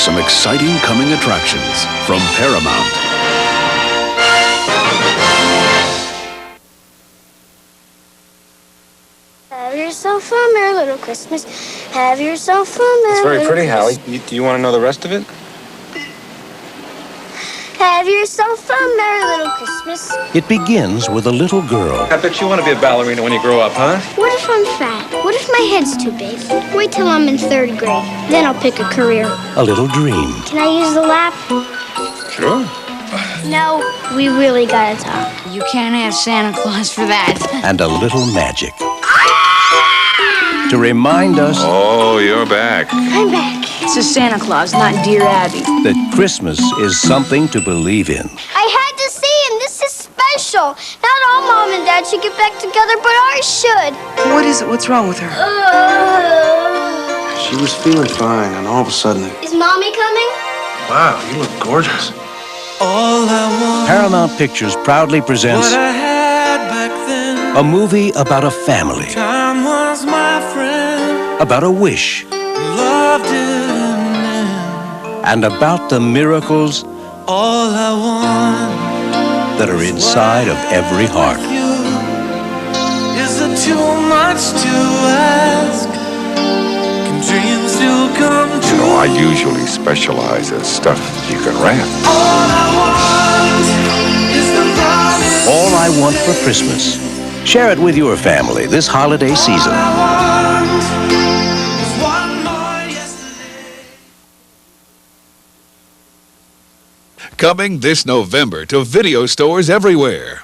some exciting coming attractions from Paramount. Have yourself a merry little Christmas. Have yourself a merry It's very little pretty, Hallie. Christmas. Do you want to know the rest of it? Have yourself a merry little Christmas. It begins with a little girl. I bet you want to be a ballerina when you grow up, huh? What if I'm fat? What if my head's too big? Wait till I'm in 3rd grade. Then I'll pick a career. A little dream. Can I use the lap? Sure. No, we really gotta talk. You can't ask Santa Claus for that. And a little magic. To remind us Oh, you're back. I'm back. It's a Santa Claus, not Dear Abby. that Christmas is something to believe in. I had to see him. This is special. Not all mom and dad should get back together, but ours should. What is it? What's wrong with her? She was feeling fine, and all of a sudden, Is mommy coming? wow, you look gorgeous. Paramount Pictures proudly presents a movie about a family, about a wish, and about the miracles that are inside of every heart. Is it too much to ask? Can dreams still come true? You know, I usually specialize in stuff you can wrap. All I want is the promise. All I Want for Christmas. Share it with your family this holiday season. All I want is one more yesterday. Coming this November to video stores everywhere.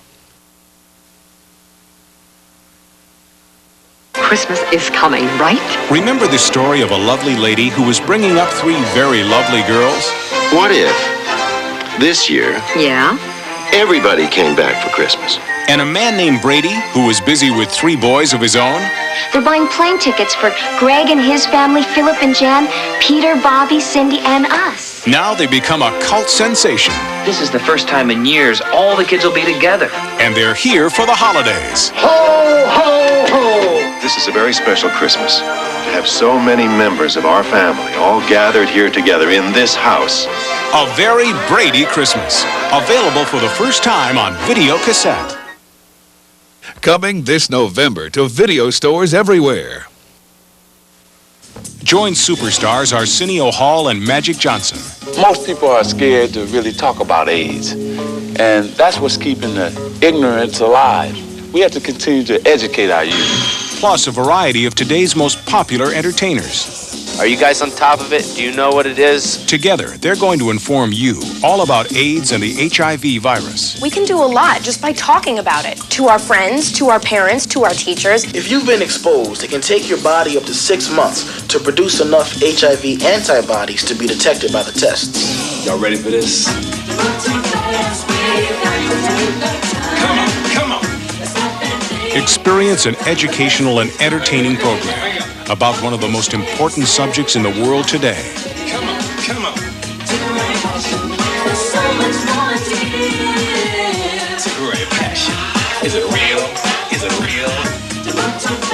Christmas is coming, right? Remember the story of a lovely lady who was bringing up 3 very lovely girls? What if this year Yeah? everybody came back for Christmas? And a man named Brady, who was busy with 3 boys of his own? They're buying plane tickets for Greg and his family, Philip and Jan, Peter, Bobby, Cindy, and us. Now they become a cult sensation. This is the first time in years all the kids will be together. And they're here for the holidays. Ho, ho, ho! This is a very special Christmas. To have so many members of our family all gathered here together in this house. A very Brady Christmas. Available for the first time on video cassette. Coming this November to video stores everywhere. Join superstars Arsenio Hall and Magic Johnson. Most people are scared to really talk about AIDS, and that's what's keeping the ignorance alive. We have to continue to educate our youth. Plus a variety of today's most popular entertainers. Are you guys on top of it? Do you know what it is? Together, they're going to inform you all about AIDS and the HIV virus. We can do a lot just by talking about it. To our friends, to our parents, to our teachers. If you've been exposed, it can take your body up to 6 months to produce enough HIV antibodies to be detected by the tests. Y'all ready for this? Come on. Experience an educational and entertaining program about one of the most important subjects in the world today. Come on. It's a great passion. Is it real? Is it real?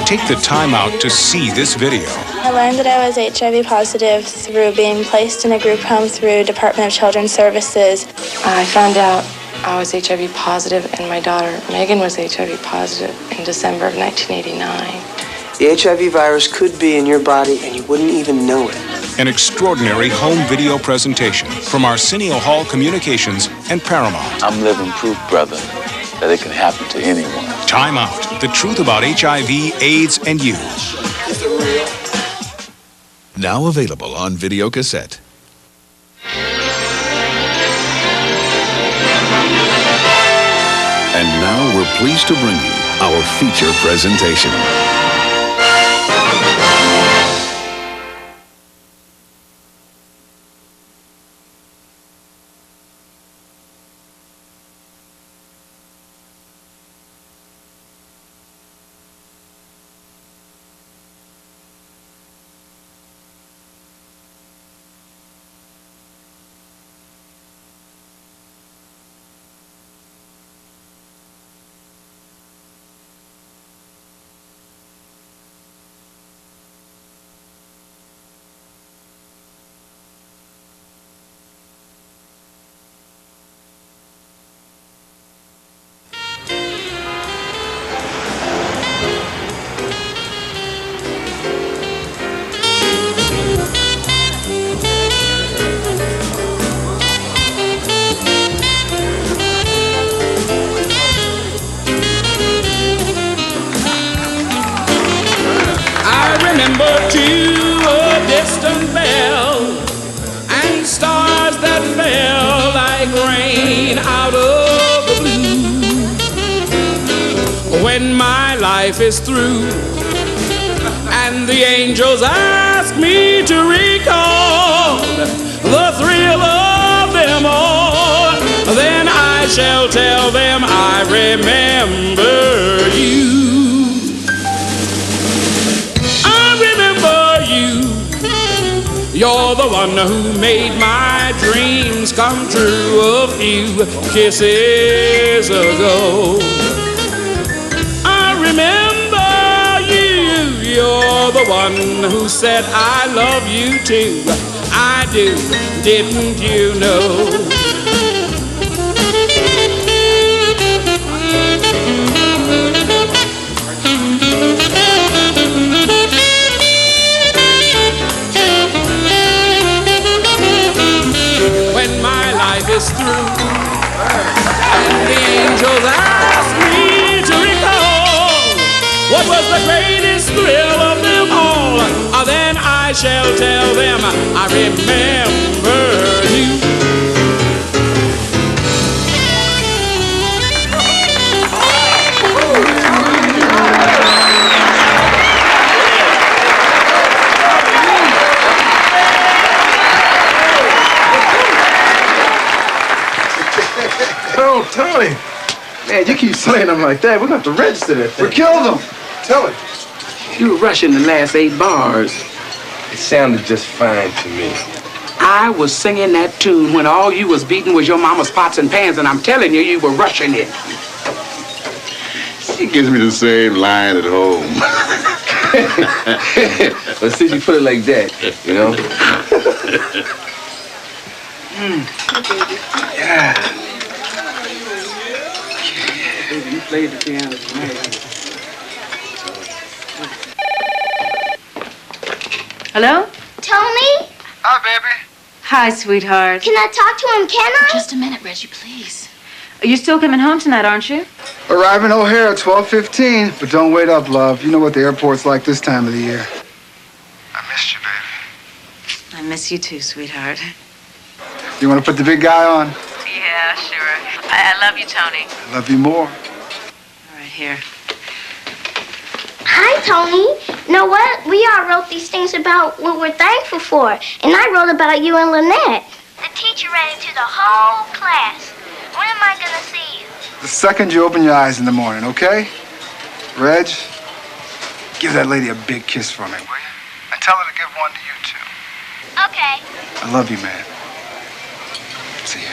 Take the time out to see this video. I learned that I was HIV positive through being placed in a group home through Department of Children's Services. I found out I was HIV positive and my daughter Megan was HIV positive in December of 1989. The HIV virus could be in your body and you wouldn't even know it. An extraordinary home video presentation from Arsenio Hall Communications and Paramount. I'm living proof, brother, that it can happen to anyone. Time Out. The truth about HIV, AIDS, and you. Is it real? Now available on video cassette. And now we're pleased to bring you our feature presentation. when my life is through, and the angels ask me to recall the thrill of them all, then I shall tell them I remember you. I remember you. You're the one who made my dreams come true a few kisses ago. I remember you. You're the one who said I love you too. I do, didn't you know? When my life is through and the angels ask me to recall what was the greatest thrill of them all, then I shall tell them I remember you. Oh, Tony. Man, you keep saying them like that. We're going to have to register that thing. We killed them. Tell it. You were rushing the last 8 bars. It sounded just fine to me. I was singing that tune when all you was beating was your mama's pots and pans, and I'm telling you, you were rushing it. She gives me the same line at home. But since you put it like that, you know? Yeah. Baby, you played the piano tonight. Hello? Tony? Hi, baby. Hi, sweetheart. Can I talk to him, can I? Just a minute, Reggie, please. Are you still coming home tonight, aren't you? Arriving O'Hare at 12:15, but don't wait up, love. You know what the airport's like this time of the year. I missed you, baby. I miss you too, sweetheart. You want to put the big guy on? Yeah, sure. I love you, Tony. I love you more. All right, here. Hi, Tony. You know what? We all wrote these things about what we're thankful for. And I wrote about you and Lynette. The teacher read it to the whole class. When am I going to see you? The second you open your eyes in the morning, okay? Reg, give that lady a big kiss for me, will you? And tell her to give one to you, too. Okay. I love you, man. See you.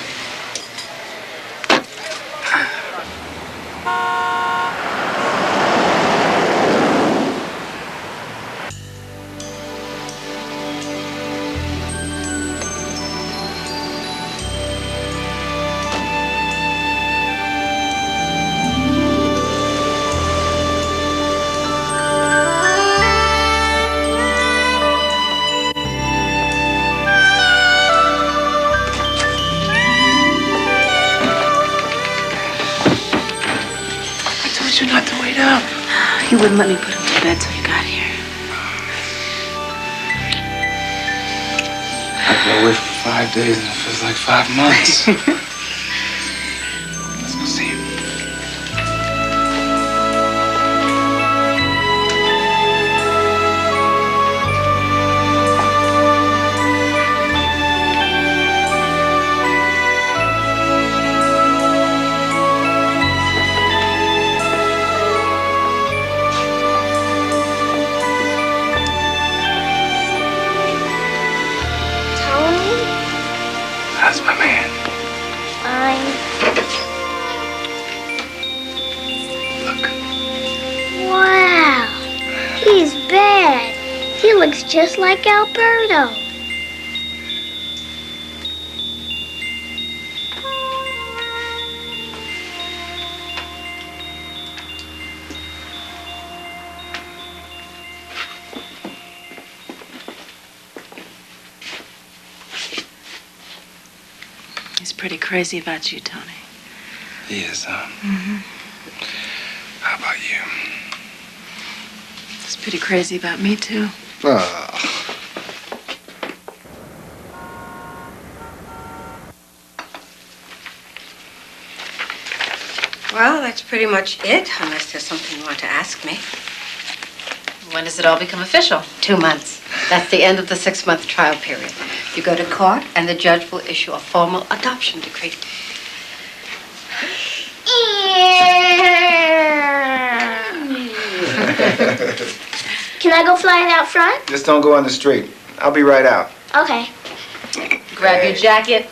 Not to wait up. You wouldn't let me put him to bed till you got here. I've been away for 5 days and it feels like 5 months. Let's go see him. That's my man. Fine. Look. Wow. He's bad. He looks just like Alberto. He's pretty crazy about you, Tony. He is, huh? Mm-hmm. How about you? He's pretty crazy about me, too. Well, that's pretty much it, unless there's something you want to ask me. When does it all become official? 2 months. That's the end of the 6-month trial period. You go to court, and the judge will issue a formal adoption decree. Can I go flying out front? Just don't go on the street. I'll be right out. Okay. Grab your jacket.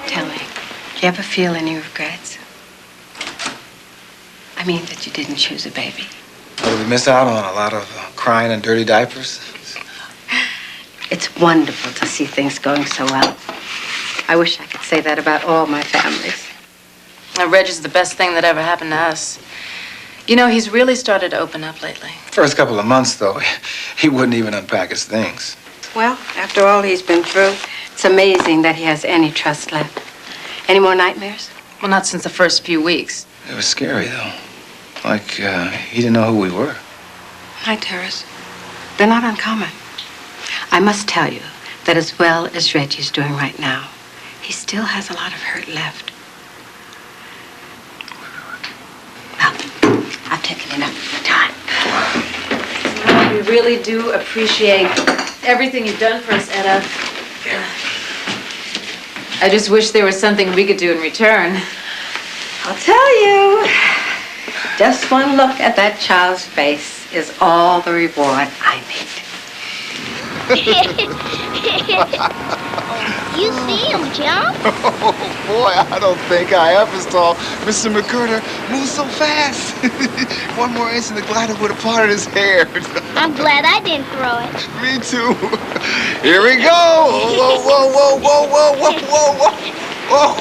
Tell me, do you ever feel any regrets? I mean, that you didn't choose a baby. What did we miss out on? A lot of crying and dirty diapers? It's wonderful to see things going so well. I wish I could say that about all my families. Reg is the best thing that ever happened to us. You know, he's really started to open up lately. First couple of months, though, he wouldn't even unpack his things. Well, after all he's been through, it's amazing that he has any trust left. Any more nightmares? Well, not since the first few weeks. It was scary, though. Like, he didn't know who we were. Hi, Terrace. They're not uncommon. I must tell you that as well as Reggie's doing right now, he still has a lot of hurt left. Well, I've taken enough of your time. We really do appreciate everything you've done for us, Etta. I just wish there was something we could do in return. I'll tell you. Just one look at that child's face is all the reward I need. You see him jump? Oh, boy, I don't think I ever saw Mr. McCurder move so fast. One more inch and the glider would have parted his hair. I'm glad I didn't throw it. Me too. Here we go. Whoa, whoa, whoa, whoa, whoa, whoa, whoa, whoa.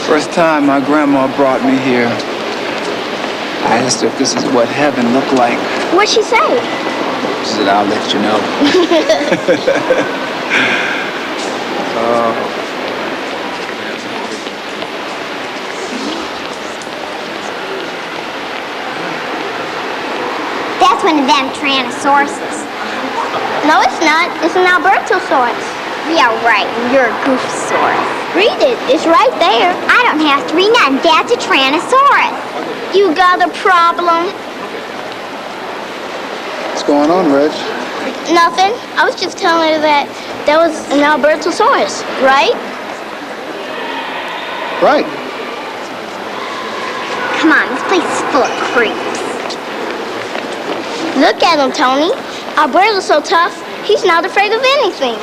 First time my grandma brought me here, I asked her if this is what heaven looked like. What'd she say? She said, I'll let you know. That's one of them Tyrannosauruses. No, it's not. It's an Albertosaurus. Yeah, right. You're a Goofsaurus. Read it. It's right there. I don't have to read nothing. That's a Tyrannosaurus. You got a problem? What's going on, Reg? Nothing. I was just telling her that was an Albertosaurus, right? Right. Come on, this place is full of creeps. Look at him, Tony. Alberto's so tough, he's not afraid of anything.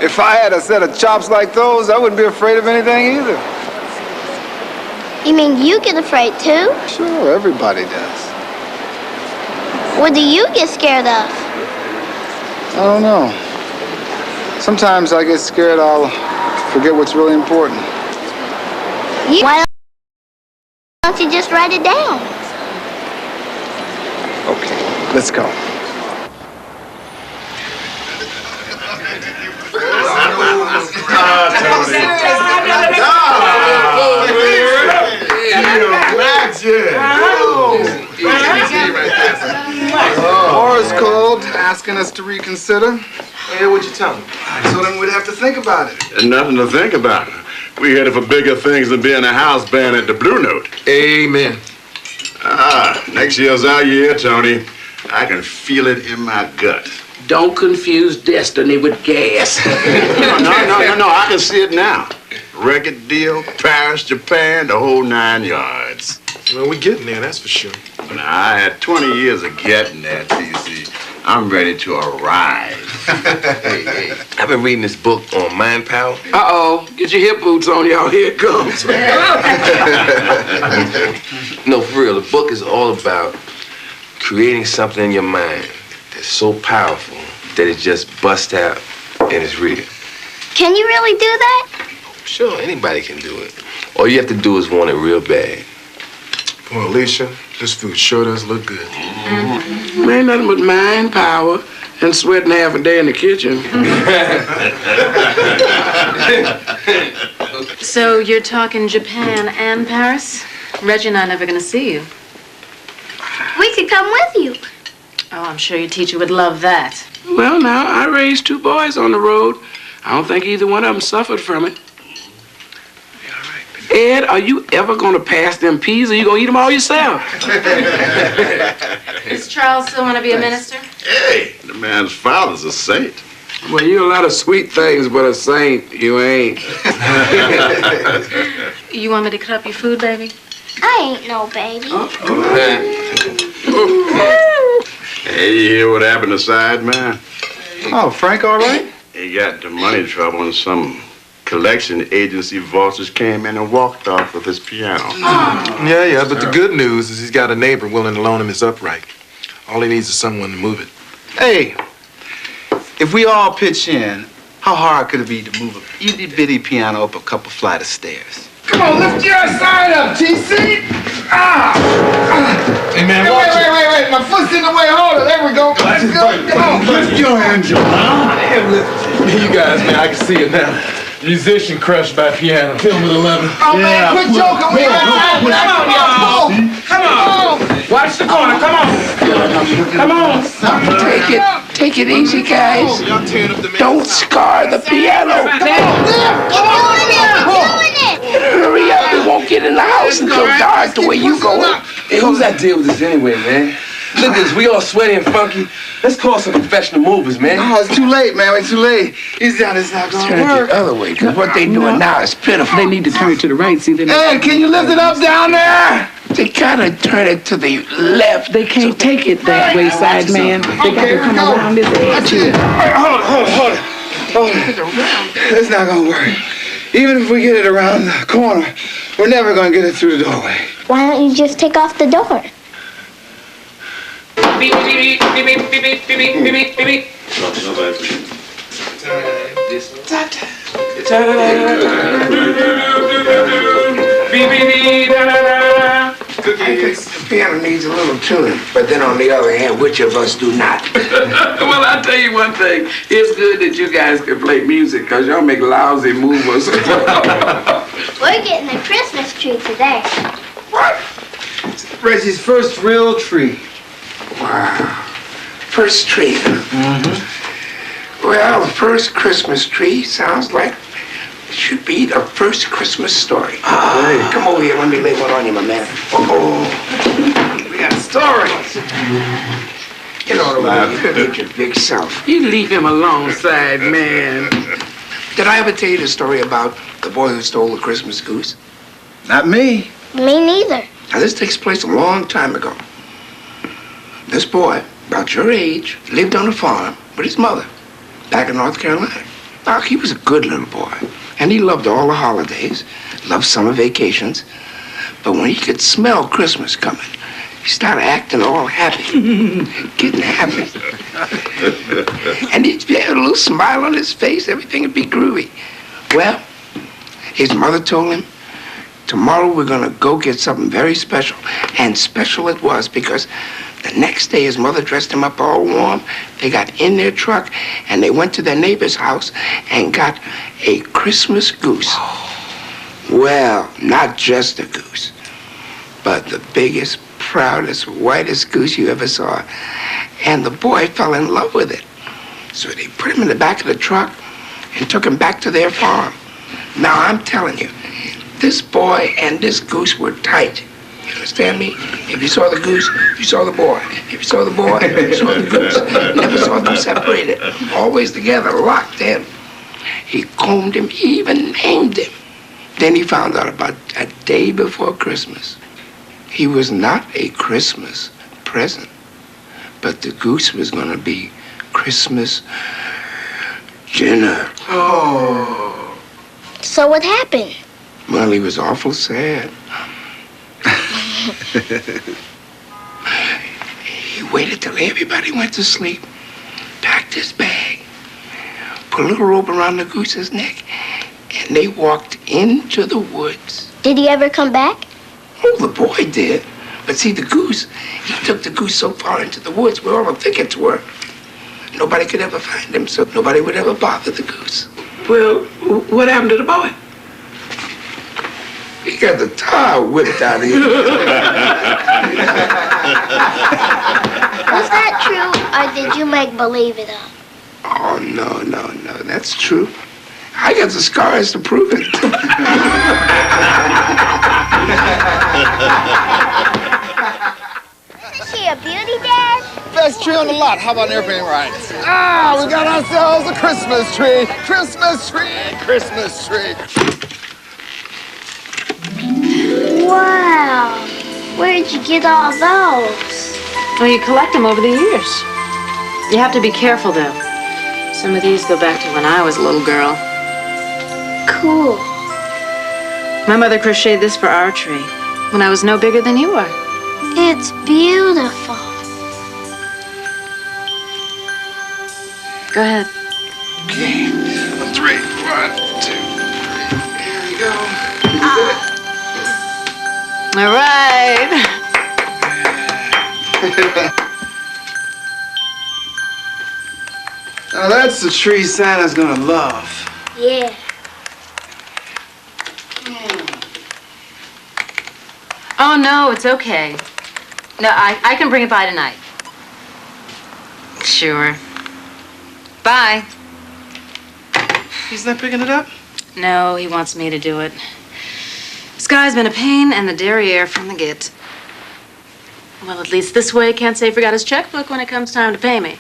If I had a set of chops like those, I wouldn't be afraid of anything either. You mean you get afraid too? Sure, everybody does. What do you get scared of? I don't know. Sometimes I get scared I'll forget what's really important. Why don't you just write it down? Okay, let's go. Horace called, asking us to reconsider. Hey, what'd you tell him? I told him we'd have to think about it. And nothing to think about. We headed for bigger things than being a house band at the Blue Note. Amen. Next year's our year, Tony. I can feel it in my gut. Don't confuse destiny with gas. No, I can see it now. Record deal, Paris, Japan, the whole 9 yards. Well, we're getting there, that's for sure. Now, I had 20 years of getting there, TC. I'm ready to arrive. Hey, I've been reading this book on mind power. Uh-oh, get your hip boots on, y'all. Here it comes. No, for real, the book is all about creating something in your mind that's so powerful that it just busts out and it's real. Can you really do that? Sure, anybody can do it. All you have to do is want it real bad. Well, Alicia, this food sure does look good. Ain't nothing but mind power and sweating half a day in the kitchen. So you're talking Japan and Paris? Reggie and I are never going to see you. We could come with you. Oh, I'm sure your teacher would love that. Well, now, I raised 2 boys on the road. I don't think either one of them suffered from it. Ed, are you ever going to pass them peas, or you going to eat them all yourself? Does Charles still want to be a minister? Hey, the man's father's a saint. Well, you're a lot of sweet things, but a saint you ain't. You want me to cut up your food, baby? I ain't no baby. Hey, you hear what happened to Side Man? Oh, Frank, all right? He got the money trouble and some collection agency vultures came in and walked off with his piano. Yeah, but the good news is he's got a neighbor willing to loan him his upright. All he needs is someone to move it. Hey, if we all pitch in, how hard could it be to move a itty-bitty piano up a couple flight of stairs? Come on, lift your side up, TC. Hey, man, Hey, wait. My foot's in the way. Hold it. There we go. Let's go. Come on. Lift your hands up. You guys, man, I can see it now. Musician crushed by piano. Film at 11. Oh, man, quit joking. Come on. Watch the corner. Come on. Come on. Take it easy, guys. Don't scar the piano. Hurry up. We won't get in the house until dark the way you going. Hey, who's that deal with this anyway, man? Look at this, we all sweaty and funky. Let's call some professional movers, man. Oh, it's too late, man. It's too late. It's not gonna Turn it work. the other way, because what they doing now is pitiful. They need to turn it to the right. See, Ed, can you lift it up down there? They gotta turn it to the left. They can't take it that way, Side Man. They got to come around this edge. Wait, hold it. It's not gonna work. Even if we get it around the corner, we're never gonna get it through the doorway. Why don't you just take off the door? Beep, beep, beep, beep, beep, beep, beep, beep, beep, beep, beep. The piano needs a little tuning, but then on the other hand, which of us do not? Well, I'll tell you one thing. It's good that you guys can play music, because y'all make lousy movers. We're getting a Christmas tree today. What? Reggie's first real tree. Wow. First tree. Well, the first Christmas tree sounds like it should be the first Christmas story. Come over here, let me lay one on you, my man. We got stories. Get on over here. Get your big self. You leave him alone, Side Man. Did I ever tell you the story about the boy who stole the Christmas goose? Not me. Me neither. Now, this takes place a long time ago. This boy, about your age, lived on a farm with his mother back in North Carolina. Now, he was a good little boy, and he loved all the holidays, loved summer vacations. But when he could smell Christmas coming, he started acting all happy, getting happy. And he'd have a little smile on his face, everything would be groovy. Well, his mother told him, tomorrow we're gonna go get something very special. And special it was, because the next day his mother dressed him up all warm. They got in their truck and they went to their neighbor's house and got a Christmas goose. Well, not just a goose, but the biggest, proudest, whitest goose you ever saw. And the boy fell in love with it. So they put him in the back of the truck and took him back to their farm. Now, I'm telling you, this boy and this goose were tight. You understand me? If you saw the goose, you saw the boy. If you saw the boy, you saw the goose. Never saw them separated. Always together, locked in. He combed him, he even named him. Then he found out about a day before Christmas. He was not a Christmas present, but the goose was going to be Christmas dinner. Oh. So what happened? Well, he was awful sad. He waited till everybody went to sleep, packed his bag, put a little rope around the goose's neck, and they walked into the woods. Did he ever come back? Oh, the boy did. But see, the goose, he took the goose so far into the woods where all the thickets were, nobody could ever find him, so nobody would ever bother the goose. Well, what happened to the boy? He got the tire whipped out of here. Was that true, or did you make believe it up? Oh, no. That's true. I got the scars to prove it. Isn't she a beauty, Dad? Best tree on the lot. How about an airplane ride? Ah, we got ourselves a Christmas tree. Christmas tree. Christmas tree. Wow. Where did you get all those? Well, you collect them over the years. You have to be careful, though. Some of these go back to when I was a little girl. Cool. My mother crocheted this for our tree when I was no bigger than you are. It's beautiful. Go ahead. Okay, on 3. 1, 2, 3. Here we go. All right. Now that's the tree Santa's gonna love. Yeah. Oh, no, it's okay. No, I can bring it by tonight. Sure. Bye. He's not picking it up? No, he wants me to do it. This guy's been a pain and the derriere from the get. Well, at least this way he can't say he forgot his checkbook when it comes time to pay me.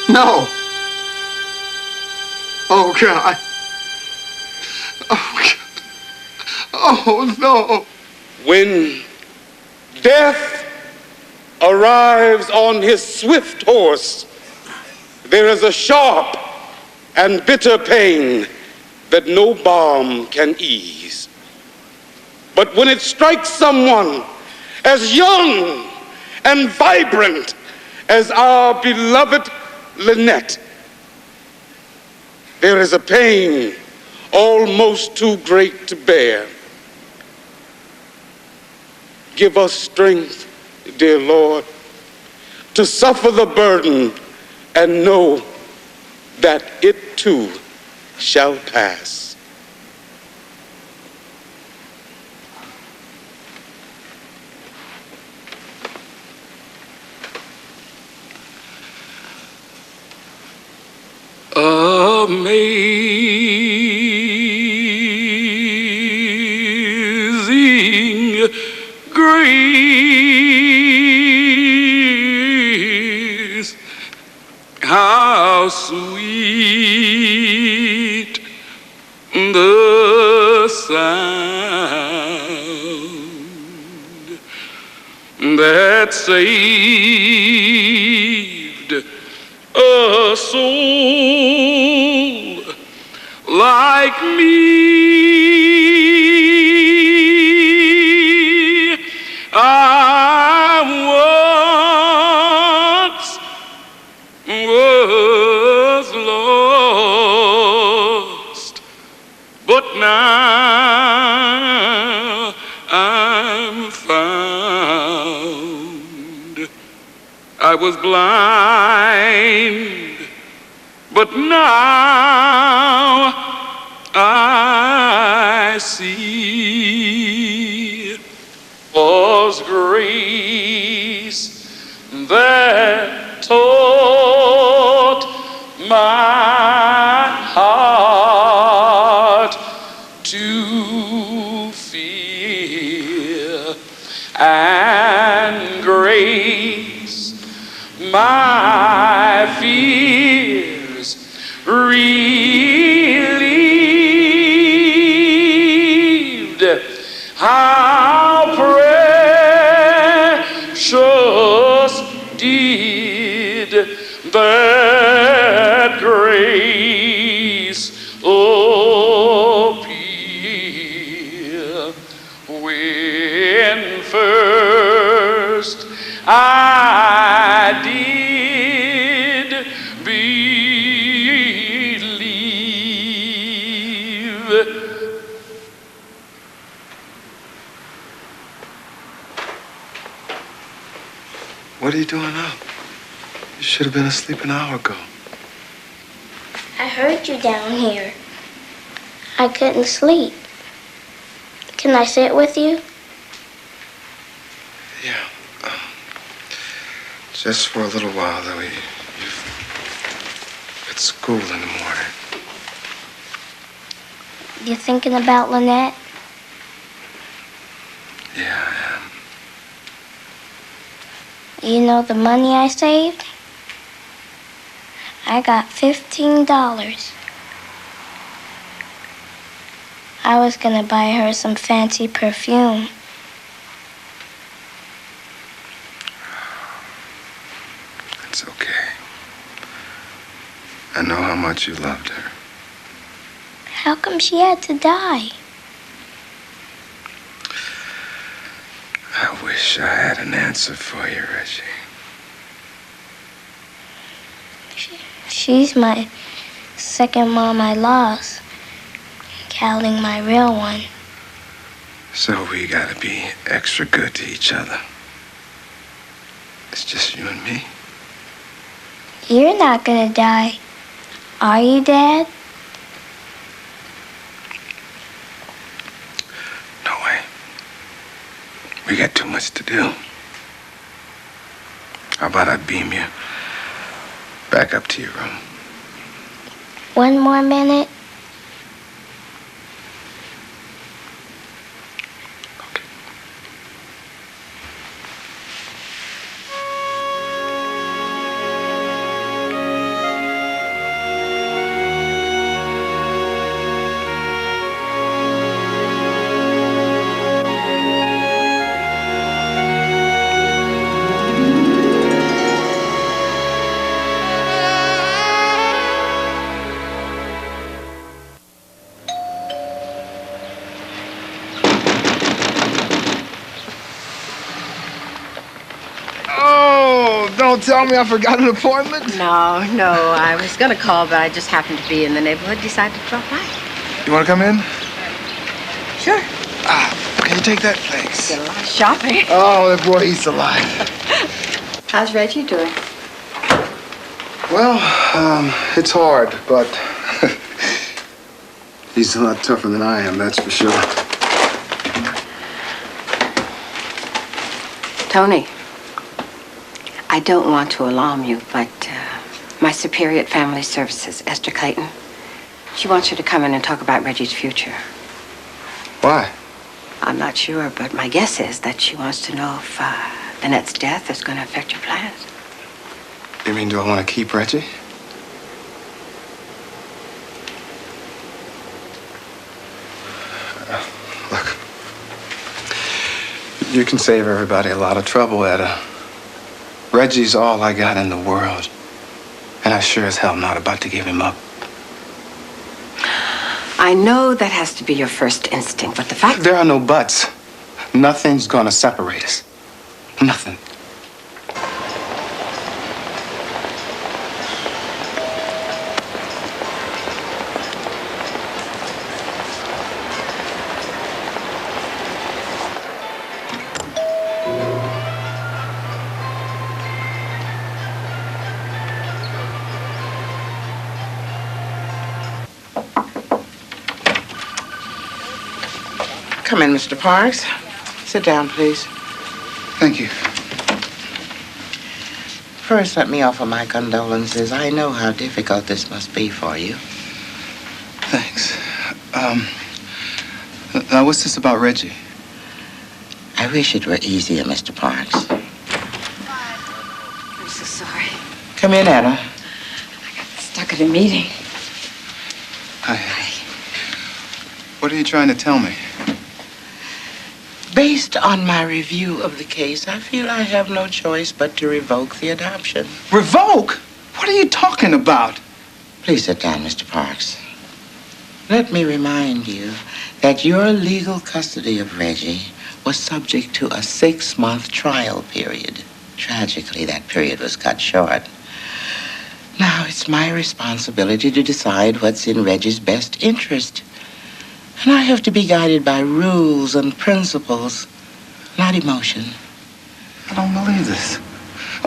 No. Oh, God. Oh, God. Oh, no. When death arrives on his swift horse, there is a sharp and bitter pain that no balm can ease. But when it strikes someone as young and vibrant as our beloved Lynette, there is a pain almost too great to bear. Give us strength, dear Lord, to suffer the burden and know that it too shall pass. Amazing grace, how sweet the sound that saved a soul like me. I once was lost, but now I'm found. I was blind, but now I see. 'Twas grace that taught my heart to fear, and grace my fears relieved. How precious did that grace appear when first I did believe. What are you doing up? You should have been asleep an hour ago. I heard you down here. I couldn't sleep. Can I sit with you? Yeah. Just for a little while, though. You've got school in the morning. You thinking about Lynette? Yeah, I am. You know the money I saved? I got $15. I was gonna buy her some fancy perfume. It's okay. I know how much you loved her. How come she had to die? I wish I had an answer for you, Reggie. She's my second mom I lost, counting my real one. So we gotta be extra good to each other. It's just you and me. You're not gonna die, are you, Dad? No way. We got too much to do. How about I beam you back up to your room? One more minute. Don't tell me I forgot an appointment. No, I was gonna call, but I just happened to be in the neighborhood, decided to drop by. You want to come in? Sure. Can you take that? Thanks. Did a lot of shopping. Oh, that boy, he's alive. How's Reggie doing? Well, it's hard, but he's a lot tougher than I am, that's for sure. Tony, I don't want to alarm you, but my superior at Family Services, Esther Clayton, she wants you to come in and talk about Reggie's future. Why? I'm not sure, but my guess is that she wants to know if Lynette's death is going to affect your plans. You mean, do I want to keep Reggie? Look, you can save everybody a lot of trouble, Etta. Reggie's all I got in the world, and I sure as hell not about to give him up. I know that has to be your first instinct, but the fact... There are no buts. Nothing's gonna separate us. Nothing. Come in, Mr. Parks. Sit down, please. Thank you. First, let me offer my condolences. I know how difficult this must be for you. Thanks. Now, what's this about Reggie? I wish it were easier, Mr. Parks. I'm so sorry. Come in, Anna. Stuck at a meeting. Hi. What are you trying to tell me? Based on my review of the case, I feel I have no choice but to revoke the adoption. Revoke? What are you talking about? Please sit down, Mr. Parks. Let me remind you that your legal custody of Reggie was subject to a 6-month trial period. Tragically, that period was cut short. Now it's my responsibility to decide what's in Reggie's best interest. And I have to be guided by rules and principles, not emotion. I don't believe this.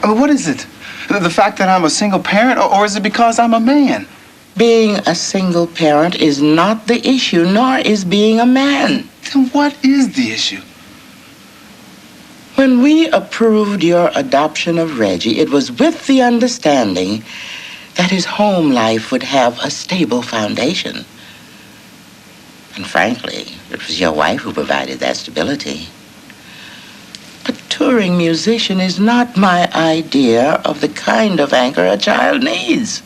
I mean, what is it? The fact that I'm a single parent, or is it because I'm a man? Being a single parent is not the issue, nor is being a man. Then what is the issue? When we approved your adoption of Reggie, it was with the understanding that his home life would have a stable foundation. And frankly, it was your wife who provided that stability. A touring musician is not my idea of the kind of anchor a child needs.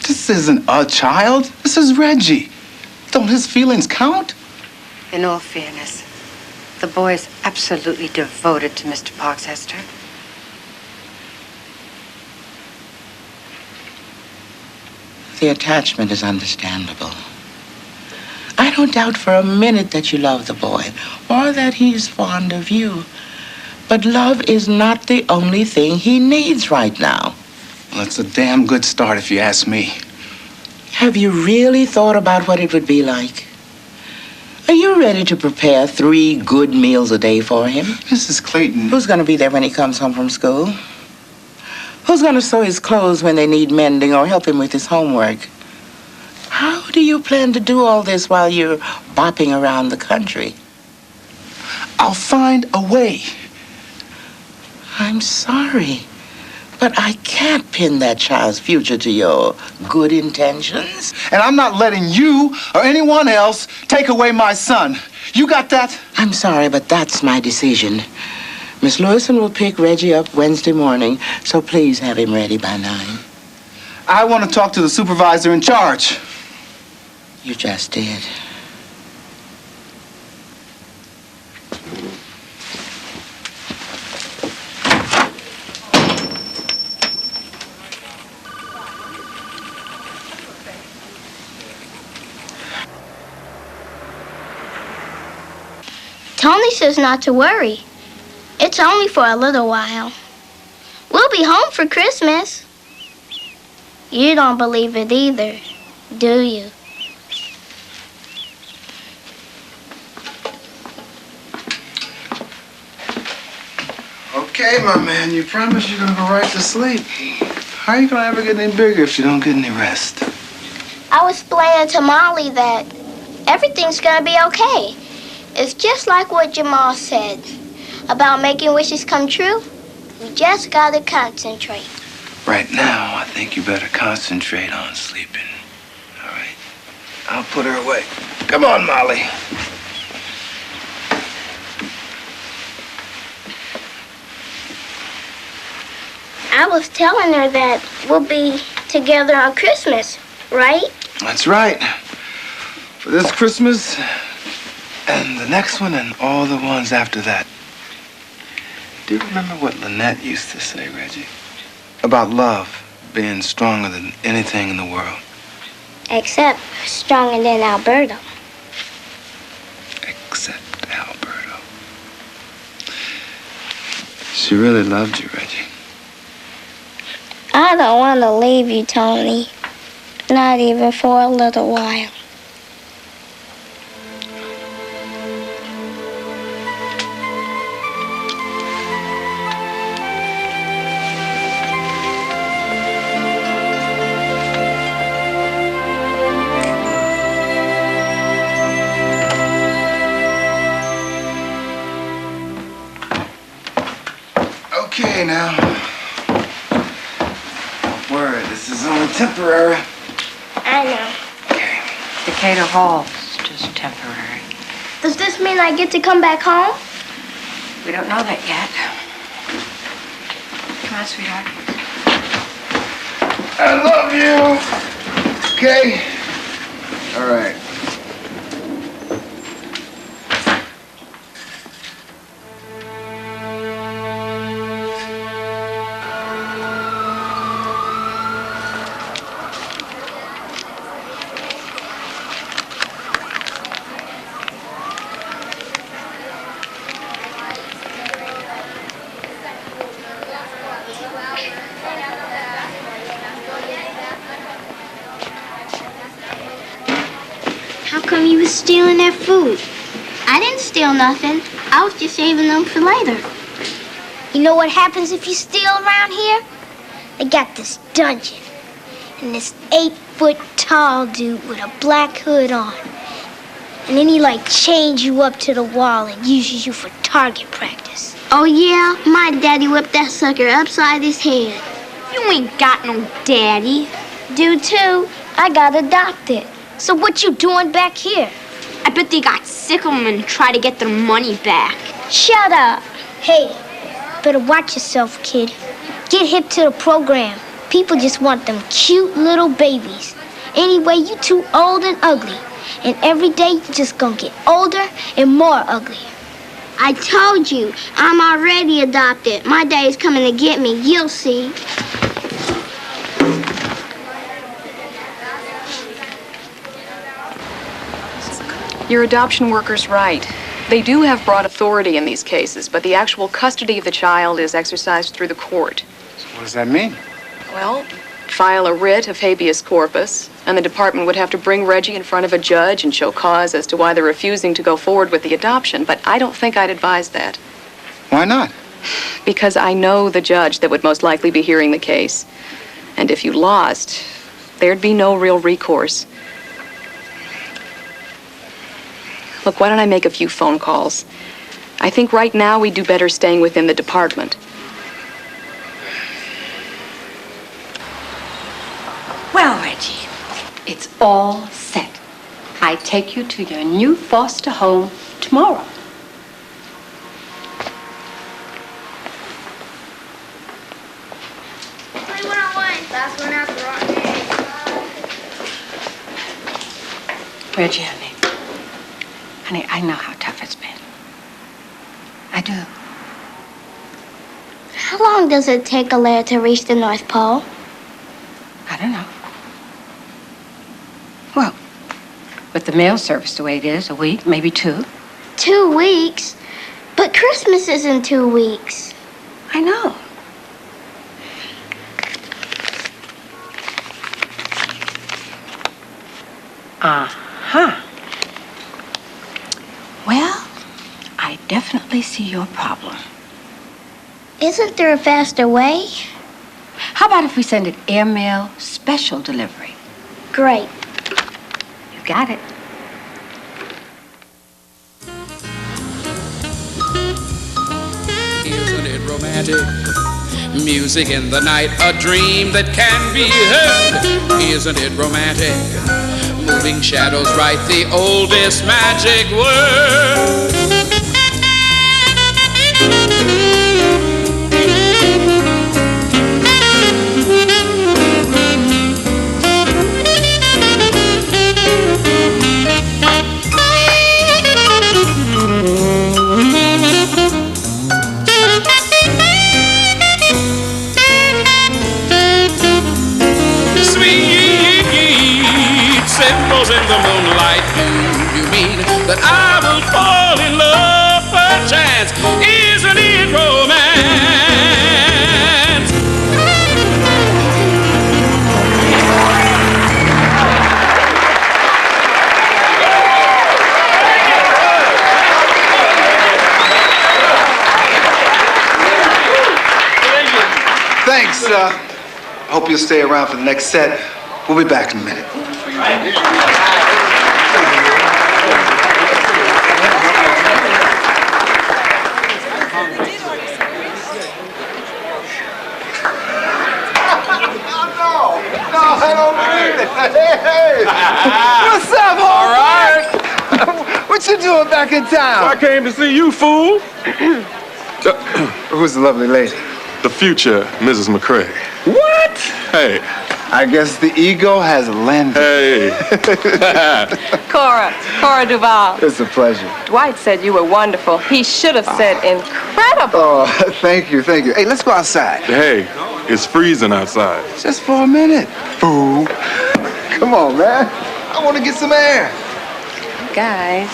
This isn't a child. This is Reggie. Don't his feelings count? In all fairness, the boy is absolutely devoted to Mr. Parks, Esther. The attachment is understandable. I don't doubt for a minute that you love the boy or that he's fond of you. But love is not the only thing he needs right now. Well, it's a damn good start if you ask me. Have you really thought about what it would be like? Are you ready to prepare 3 good meals a day for him? Mrs. Clayton. Who's going to be there when he comes home from school? Who's going to sew his clothes when they need mending or help him with his homework? How do you plan to do all this while you're bopping around the country? I'll find a way. I'm sorry, but I can't pin that child's future to your good intentions. And I'm not letting you or anyone else take away my son. You got that? I'm sorry, but that's my decision. Miss Lewison will pick Reggie up Wednesday morning, so please have him ready by 9. I want to talk to the supervisor in charge. You just did. Tony says not to worry. It's only for a little while. We'll be home for Christmas. You don't believe it either, do you? Okay, my man, you promise you're gonna go right to sleep. How are you gonna ever get any bigger if you don't get any rest? I was explaining to Molly that everything's gonna be okay. It's just like what Jamal said about making wishes come true. We just gotta concentrate. Right now, I think you better concentrate on sleeping. All right? I'll put her away. Come on, Molly. I was telling her that we'll be together on Christmas, right? That's right. For this Christmas and the next one and all the ones after that. Do you remember what Lynette used to say, Reggie? About love being stronger than anything in the world. Except stronger than Alberto. Except Alberto. She really loved you, Reggie. I don't want to leave you, Tony. Not even for a little while. Okay, now. Don't worry, this is only temporary. I know. Decatur Hall's just temporary. Does this mean I get to come back home? We don't know that yet. Come on, sweetheart. I love you. Okay? All right. How come you was stealing that food? I didn't steal nothing. I was just saving them for later. You know what happens if you steal around here? They got this dungeon. And this 8-foot tall dude with a black hood on. And then he chains you up to the wall and uses you for target practice. Oh yeah? My daddy whipped that sucker upside his head. You ain't got no daddy. Do too. I got adopted. So what you doing back here? I bet they got sick of them and try to get their money back. Shut up. Hey, better watch yourself, kid. Get hip to the program. People just want them cute little babies. Anyway, you too old and ugly. And every day you're just gonna get older and more ugly. I told you, I'm already adopted. My daddy's coming to get me. You'll see. Your adoption worker's right. They do have broad authority in these cases, but the actual custody of the child is exercised through the court. So what does that mean? Well, file a writ of habeas corpus, and the department would have to bring Reggie in front of a judge and show cause as to why they're refusing to go forward with the adoption, but I don't think I'd advise that. Why not? Because I know the judge that would most likely be hearing the case. And if you lost, there'd be no real recourse. Look, why don't I make a few phone calls? I think right now we'd do better staying within the department. Well, Reggie, it's all set. I take you to your new foster home tomorrow. Last one out the rotten egg. Reggie, honey, I know how tough it's been. I do. How long does it take a letter to reach the North Pole? I don't know. Well, with the mail service the way it is, a week, maybe 2. 2 weeks? But Christmas is in 2 weeks. I know. Uh-huh. Well, I definitely see your problem. Isn't there a faster way? How about if we send it airmail special delivery? Great. You got it. Isn't it romantic? Music in the night, a dream that can be heard. Isn't it romantic? Moving shadows write the oldest magic word. In the moonlight, do you mean that I will fall in love perchance? Isn't it romance? Thanks. Hope you'll stay around for the next set. We'll be back in a minute. I don't believe it. Hey! What's up, homie? All right. What you doing back in town? I came to see you, fool. Who's the lovely lady? The future Mrs. McCrae. What? Hey. I guess the ego has landed. Hey. Cora Duval. It's a pleasure. Dwight said you were wonderful. He should have said incredible. Oh, thank you. Hey, let's go outside. Hey, it's freezing outside. Just for a minute. Fool. Come on, man. I want to get some air. Guys.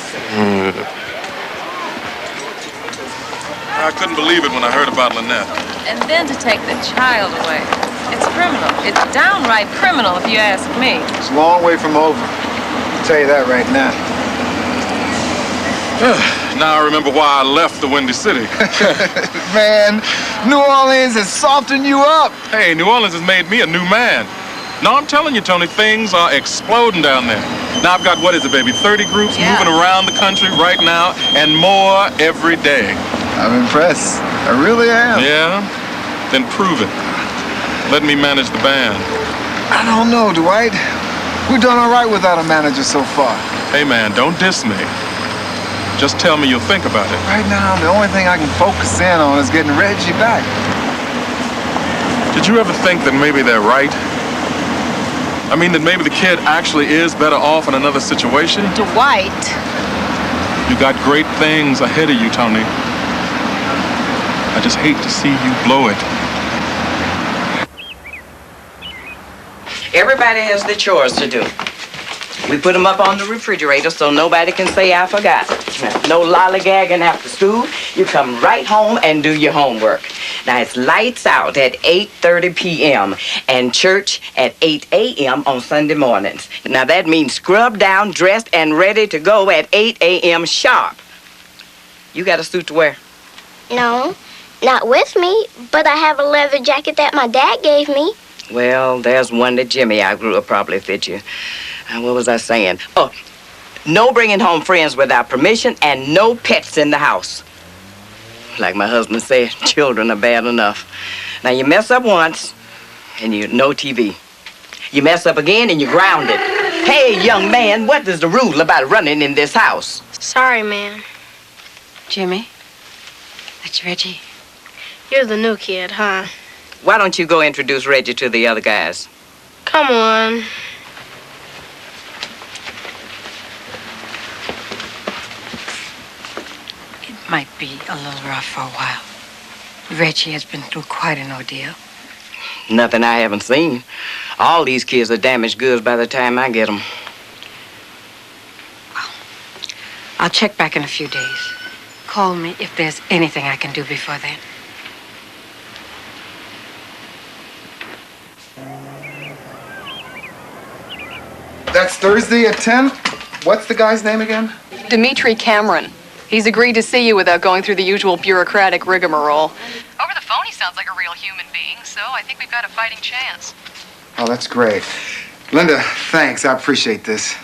I couldn't believe it when I heard about Lynette. And then to take the child away. It's criminal. It's downright criminal, if you ask me. It's a long way from over. I'll tell you that right now. Now I remember why I left the Windy City. Man, New Orleans has softened you up. Hey, New Orleans has made me a new man. No, I'm telling you, Tony, things are exploding down there. Now I've got, what is it, baby, 30 groups moving around the country right now, and more every day. I'm impressed. I really am. Yeah? Then prove it. Let me manage the band. I don't know, Dwight. We've done all right without a manager so far. Hey, man, don't diss me. Just tell me you'll think about it. Right now, the only thing I can focus in on is getting Reggie back. Did you ever think that maybe they're right? I mean, that maybe the kid actually is better off in another situation? Dwight. You got great things ahead of you, Tony. I just hate to see you blow it. Everybody has their chores to do. We put them up on the refrigerator so nobody can say I forgot. No lollygagging after school. You come right home and do your homework. Now, it's lights out at 8:30 p.m. and church at 8 a.m. on Sunday mornings. Now, that means scrubbed down, dressed, and ready to go at 8 a.m. sharp. You got a suit to wear? No, not with me, but I have a leather jacket that my dad gave me. Well, there's one that Jimmy outgrew will probably fit you. What was I saying? Oh, no bringing home friends without permission and no pets in the house. Like my husband said, children are bad enough. Now, you mess up once and you no TV. You mess up again and you're grounded. Hey, young man, what is the rule about running in this house? Sorry, ma'am. Jimmy, that's Reggie. You're the new kid, huh? Why don't you go introduce Reggie to the other guys? Come on. It might be a little rough for a while. Reggie has been through quite an ordeal. Nothing I haven't seen. All these kids are damaged goods by the time I get them. Well, I'll check back in a few days. Call me if there's anything I can do before then. That's Thursday at 10? What's the guy's name again? Dimitri Cameron. He's agreed to see you without going through the usual bureaucratic rigmarole. Over the phone, he sounds like a real human being, so I think we've got a fighting chance. Oh, that's great. Linda, thanks. I appreciate this.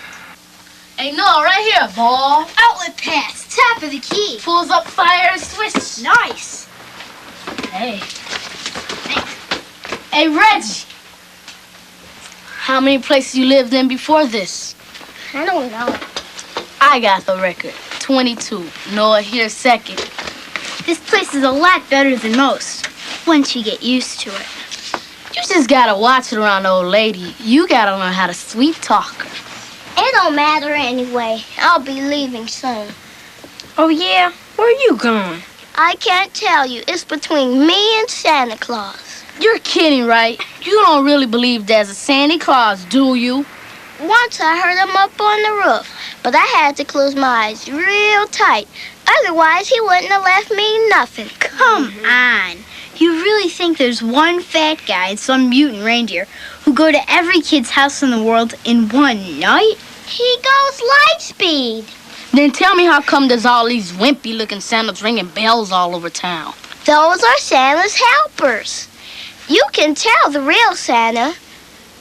Hey, no, right here, ball. Outlet pass, tap of the key. Pulls up fire and switch. Nice. Hey. Thanks. Hey, Reggie. How many places you lived in before this? I don't know. I got the record. 22. Noah here second. This place is a lot better than most, once you get used to it. You just gotta watch it around the old lady. You gotta learn how to sweet talk her. It don't matter anyway. I'll be leaving soon. Oh, yeah? Where are you going? I can't tell you. It's between me and Santa Claus. You're kidding, right? You don't really believe there's a Santa Claus, do you? Once I heard him up on the roof, but I had to close my eyes real tight. Otherwise, he wouldn't have left me nothing. Come on. You really think there's one fat guy and some mutant reindeer who go to every kid's house in the world in one night? He goes light speed. Then tell me how come there's all these wimpy-looking Santas ringing bells all over town? Those are Santa's helpers. You can tell the real Santa,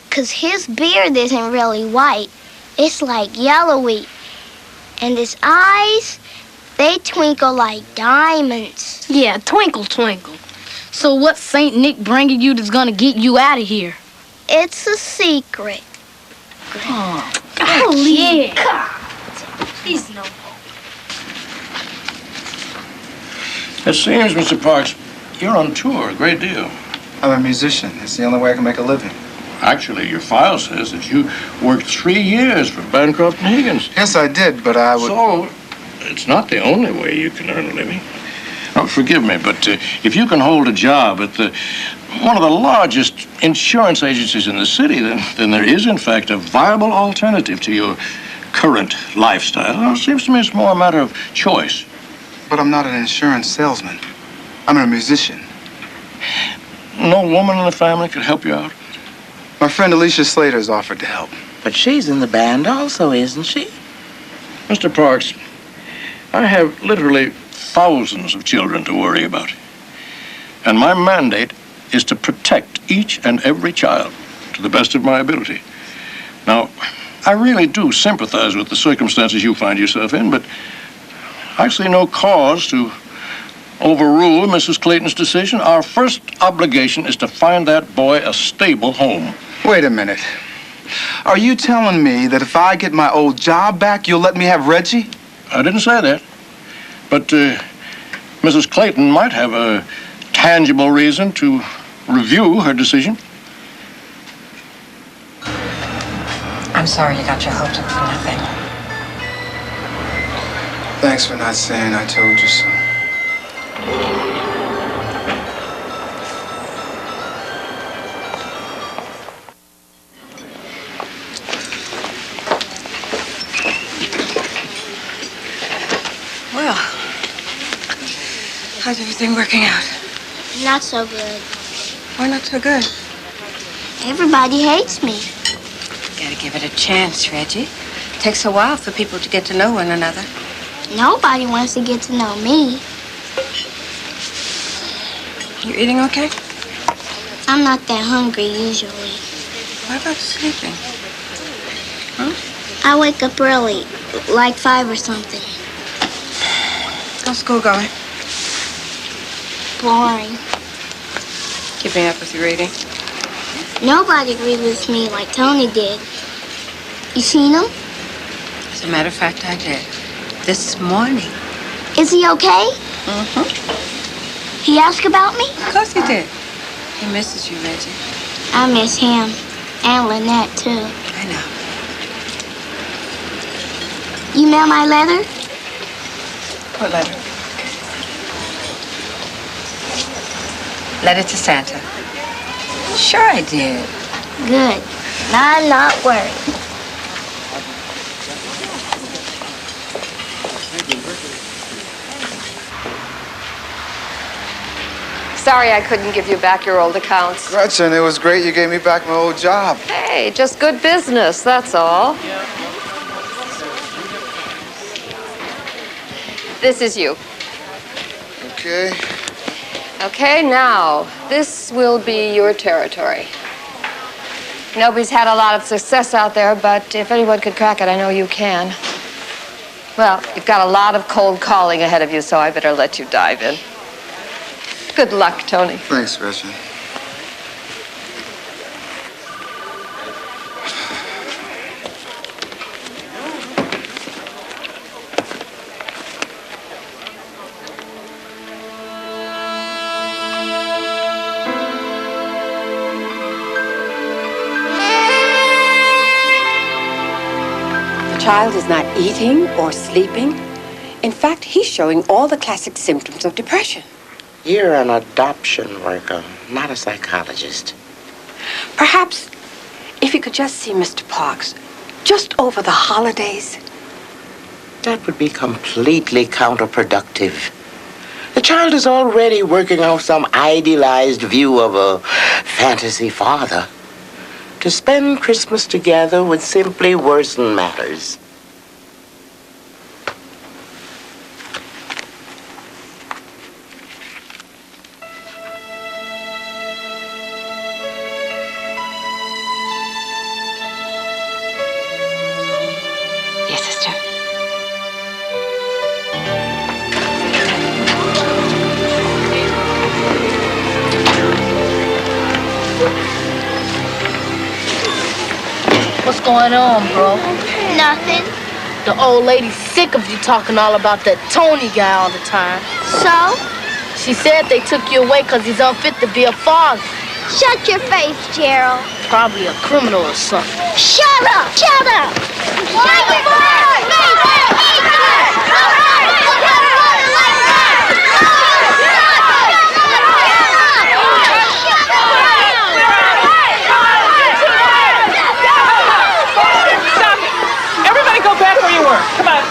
'cause his beard isn't really white. It's like yellowy. And his eyes, they twinkle like diamonds. Yeah, twinkle, twinkle. So what's St. Nick bringing you that's gonna get you out of here? It's a secret. Oh, Golly. God. He's no hope. It seems, Mr. Parks, you're on tour a great deal. I'm a musician. It's the only way I can make a living. Actually, your file says that you worked 3 years for Bancroft and Higgins. Yes, I did, but I would... So, it's not the only way you can earn a living. Oh, forgive me, but if you can hold a job at one of the largest insurance agencies in the city, then there is, in fact, a viable alternative to your current lifestyle. Well, it seems to me it's more a matter of choice. But I'm not an insurance salesman. I'm a musician. No woman in the family could help you out? My friend Alicia Slater's offered to help. But she's in the band also, isn't she? Mr. Parks, I have literally thousands of children to worry about. And my mandate is to protect each and every child to the best of my ability. Now, I really do sympathize with the circumstances you find yourself in, but I see no cause to overrule Mrs. Clayton's decision. Our first obligation is to find that boy a stable home. Wait a minute. Are you telling me that if I get my old job back, you'll let me have Reggie? I didn't say that. But Mrs. Clayton might have a tangible reason to review her decision. I'm sorry you got your hopes up for nothing. Thanks for not saying I told you so. Well, how's everything working out? Not so good. Why not so good? Everybody hates me. Gotta give it a chance, Reggie. Takes a while for people to get to know one another. Nobody wants to get to know me. You eating okay? I'm not that hungry usually. What about sleeping? I wake up early, like 5 or something. How's school going? Boring. Keeping up with your reading? Nobody agreed with me like Tony did. You seen him? As a matter of fact, I did. This morning. Is he okay? Mm-hmm. He asked about me? Of course he did. He misses you, Reggie. I miss him. And Lynette, too. I know. You mail my letter? What letter? Letter to Santa. Sure I did. Good. Now I'm not worried. Sorry I couldn't give you back your old accounts. Gretchen, it was great you gave me back my old job. Hey, just good business, that's all. This is you. Okay. Okay, now, this will be your territory. Nobody's had a lot of success out there, but if anyone could crack it, I know you can. Well, you've got a lot of cold calling ahead of you, so I better let you dive in. Good luck, Tony. Thanks, Gretchen. The child is not eating or sleeping. In fact, he's showing all the classic symptoms of depression. You're an adoption worker, not a psychologist. Perhaps if you could just see Mr. Parks just over the holidays. That would be completely counterproductive. The child is already working off some idealized view of a fantasy father. To spend Christmas together would simply worsen matters. Yes, sister. going on, bro? Nothing. The old lady's sick of you talking all about that Tony guy all the time. So? She said they took you away because he's unfit to be a father. Shut your face, Gerald. Probably a criminal or something. Shut up! Shut up! Shut your Everybody go back where you were. Come on.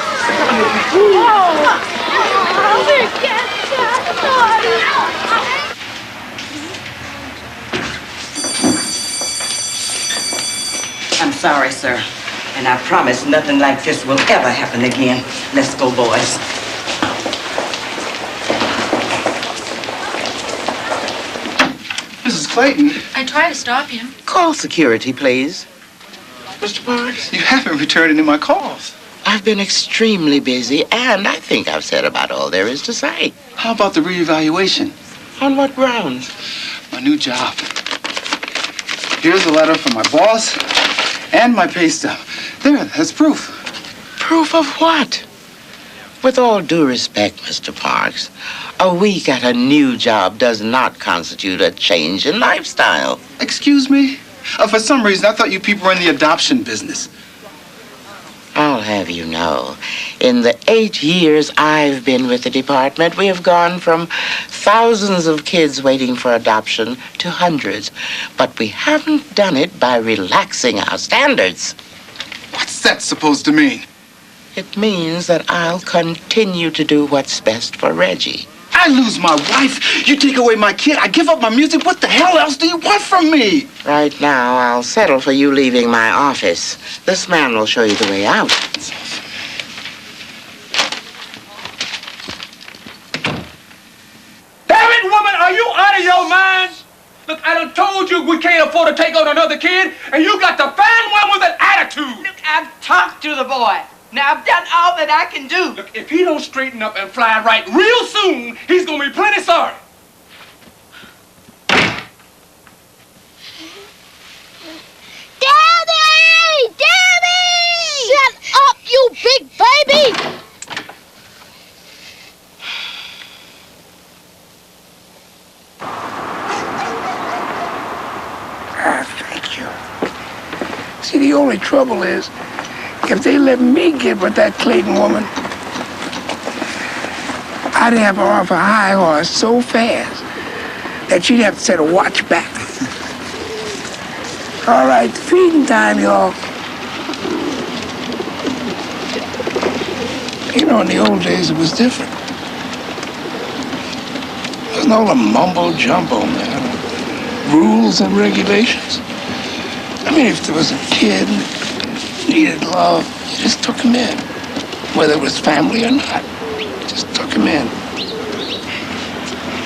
I'm sorry, sir. And I promise nothing like this will ever happen again. Let's go, boys. Mrs. Clayton. I tried to stop him. Call security, please. Mr. Parks, you haven't returned any of my calls. I've been extremely busy, and I think I've said about all there is to say. How about the reevaluation? On what grounds? My new job. Here's a letter from my boss and my pay stub. There, that's proof. Proof of what? With all due respect, Mr. Parks, a week at a new job does not constitute a change in lifestyle. Excuse me? For some reason, I thought you people were in the adoption business. I'll have you know, in the 8 years I've been with the department, we have gone from thousands of kids waiting for adoption to hundreds. But we haven't done it by relaxing our standards. What's that supposed to mean? It means that I'll continue to do what's best for Reggie. I lose my wife, you take away my kid, I give up my music. What the hell else do you want from me? Right now, I'll settle for you leaving my office. This man will show you the way out. Damn it, woman, are you out of your mind? Look, I done told you we can't afford to take on another kid, and you got to find one with an attitude. Look, I've talked to the boy. Now, I've done all that I can do. Look, if he don't straighten up and fly right real soon, he's gonna be plenty sorry. Daddy! Daddy! Shut up, you big baby! Thank you. See, the only trouble is, if they let me get with that Clayton woman, I'd have her off a high horse so fast that she'd have to set a watch back. All right, feeding time, y'all. You know, in the old days, it was different. There wasn't all the mumbo-jumbo, man. Rules and regulations. I mean, if there was a kid needed love, you just took him in. Whether it was family or not, just took him in.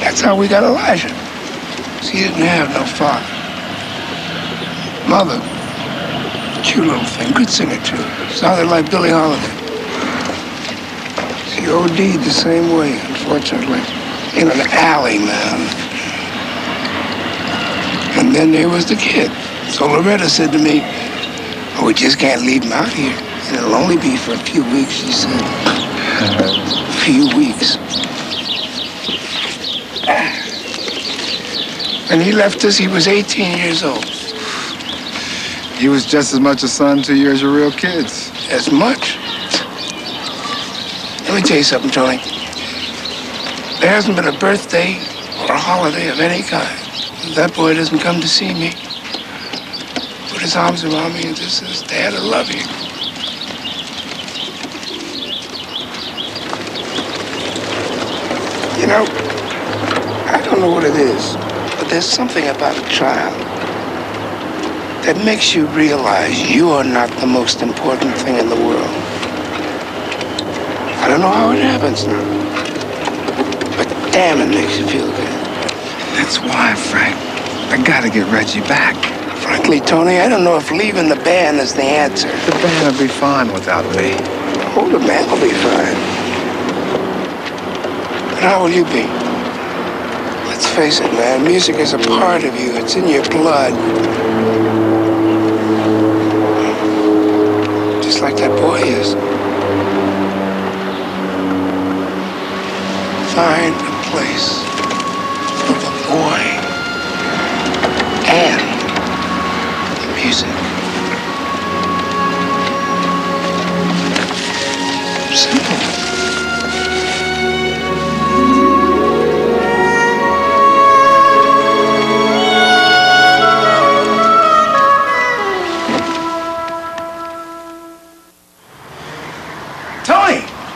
That's how we got Elijah. See, he didn't have no father. Mother, cute little thing, good singer too. Sounded like Billie Holiday. She OD'd the same way, unfortunately. In an alley, man. And then there was the kid. So Loretta said to me, oh, we just can't leave him out here. And it'll only be for a few weeks, she said. A few weeks. When he left us, he was 18 years old. He was just as much a son to you as your real kids. As much? Let me tell you something, Tony. There hasn't been a birthday or a holiday of any kind. That boy doesn't come to see me. Put his arms around me and just says, Dad, I love you. You know, I don't know what it is, but there's something about a child that makes you realize you are not the most important thing in the world. I don't know how it happens now, but damn, it makes you feel good. That's why, Frank, I gotta get Reggie back. Frankly, Tony, I don't know if leaving the band is the answer. The band will be fine without me. Oh, the band will be fine. But how will you be? Let's face it, man, music is a part of you. It's in your blood. just like that boy is. Find a place for the boy and the music. Simple.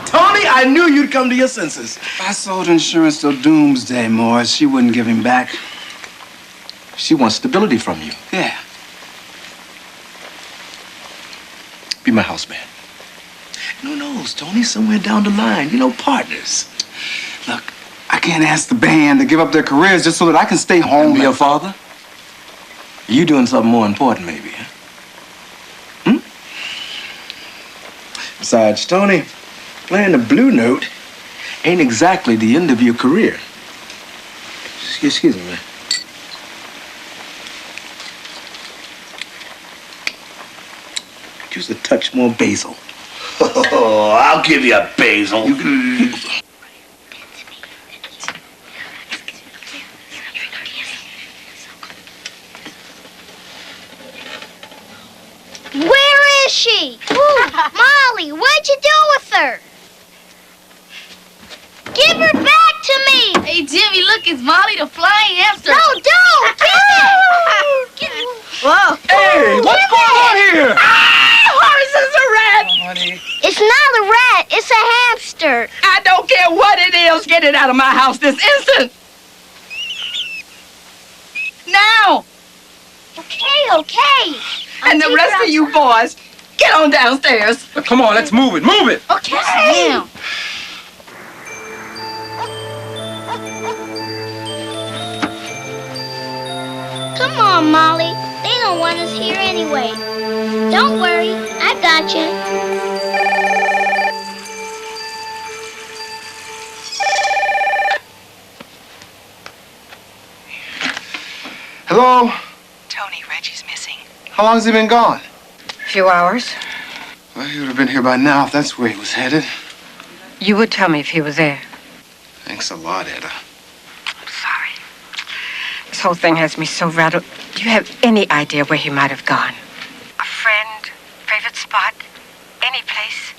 Tony, I knew you'd come to your senses. I sold insurance till doomsday, Morris. She wouldn't give him back. She wants stability from you. Yeah. Be my house man. Who knows, Tony? Somewhere down the line, partners. Look, I can't ask the band to give up their careers just so that I can stay home. And be a father? You doing something more important, maybe, huh? Besides, Tony, playing the Blue Note ain't exactly the end of your career. Excuse me, man. Use a touch more basil. Oh, I'll give you a basil. Where is she? Ooh, Molly, what'd you do with her? Give her back to me! Hey, Jimmy, look, it's Molly the flying hamster. No, don't! Give it! Give it! Whoa. Hey, what's going on here? Horace is a rat! Honey. It's not a rat, it's a hamster. I don't care what it is. Get it out of my house this instant. Now! Okay. And the rest of you boys, get on downstairs. Come on, let's move it. Move it. Okay. Damn. Come on, Molly. They don't want us here anyway. Don't worry, I got you. Hello? Tony, Reggie's missing. How long has he been gone? A few hours. Well, he would have been here by now if that's where he was headed. You would tell me if he was there. Thanks a lot, Etta. I'm sorry. This whole thing has me so rattled. Do you have any idea where he might have gone? A friend? Favorite spot? Any place?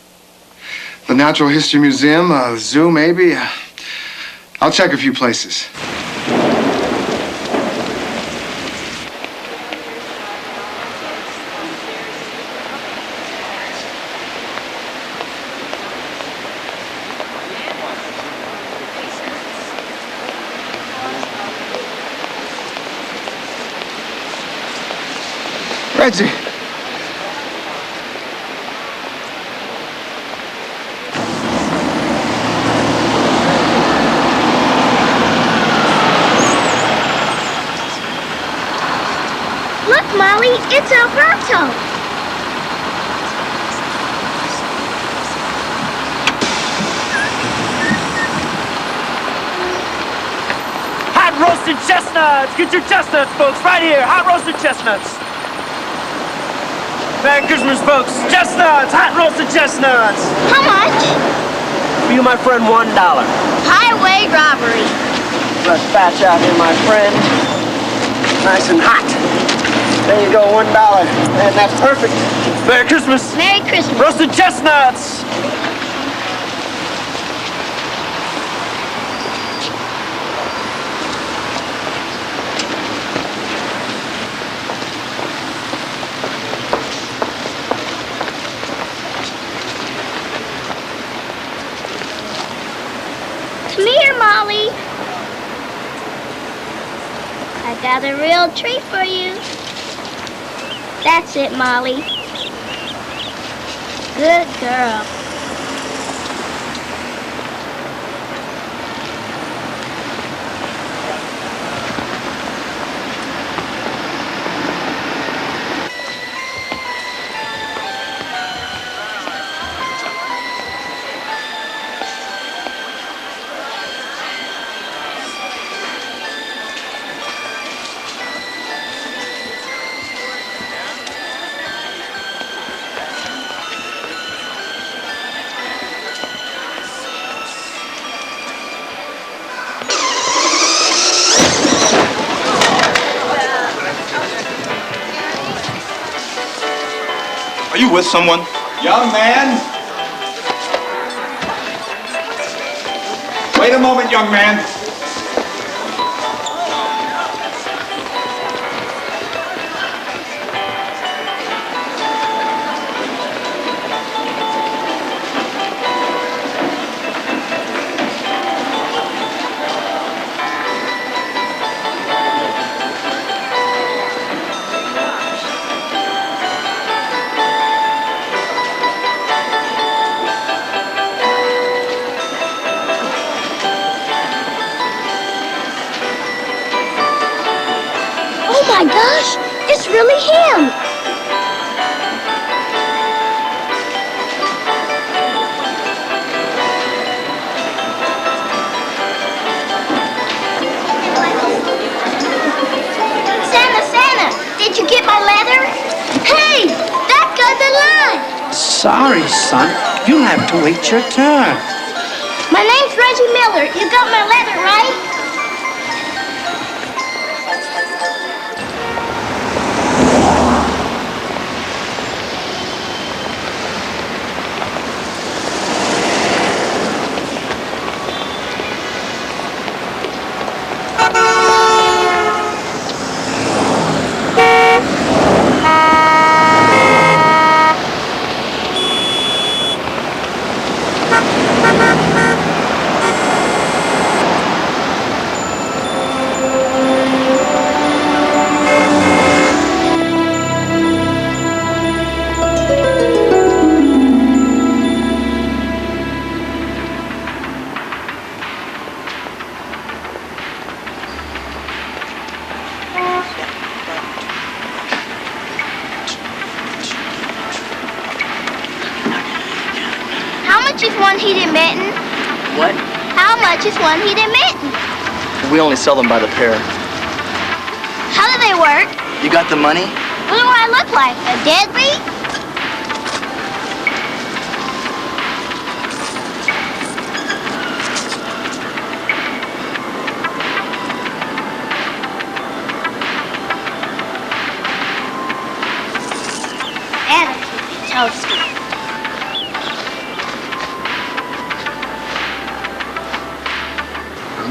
The Natural History Museum, the zoo, maybe. I'll check a few places. Reggie. Look, Molly, it's Alberto. Hot roasted chestnuts! Get your chestnuts, folks, right here. Hot roasted chestnuts. Merry Christmas, folks. Chestnuts! Hot roasted chestnuts! How much? For you, my friend, $1. Highway robbery. Let's batch out here, my friend. Nice and hot. There you go, $1. And that's perfect. Merry Christmas. Merry Christmas. Roasted chestnuts! Come here, Molly. I got a real treat for you. That's it, Molly. Good girl. you with someone? Young man. Wait a moment, young man. Oh my gosh, it's really him. Santa, did you get my letter? Hey, that guy's alive. Sorry, son. You'll have to wait your turn. My name's Reggie Miller. You got my letter, right? How much is one heated mitten? What? How much is one heated mitten? We only sell them by the pair. How do they work? You got the money? What do I look like? A deadbeat? That'll keep you toasty.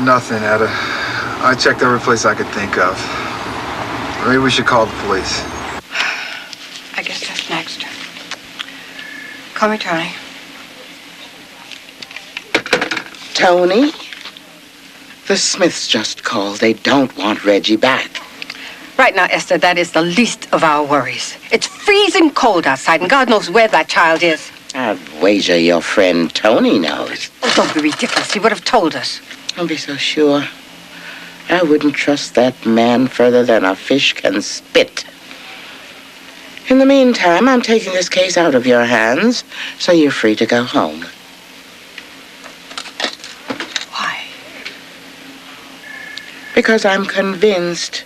Nothing, Etta. I checked every place I could think of. Maybe we should call the police. I guess that's next. Call me Tony. Tony? The Smiths just called. They don't want Reggie back. Right now, Esther, that is the least of our worries. It's freezing cold outside, and God knows where that child is. I'd wager your friend Tony knows. Oh, don't be ridiculous. He would have told us. Don't be so sure. I wouldn't trust that man further than a fish can spit. In the meantime, I'm taking this case out of your hands, so you're free to go home. Why? Because I'm convinced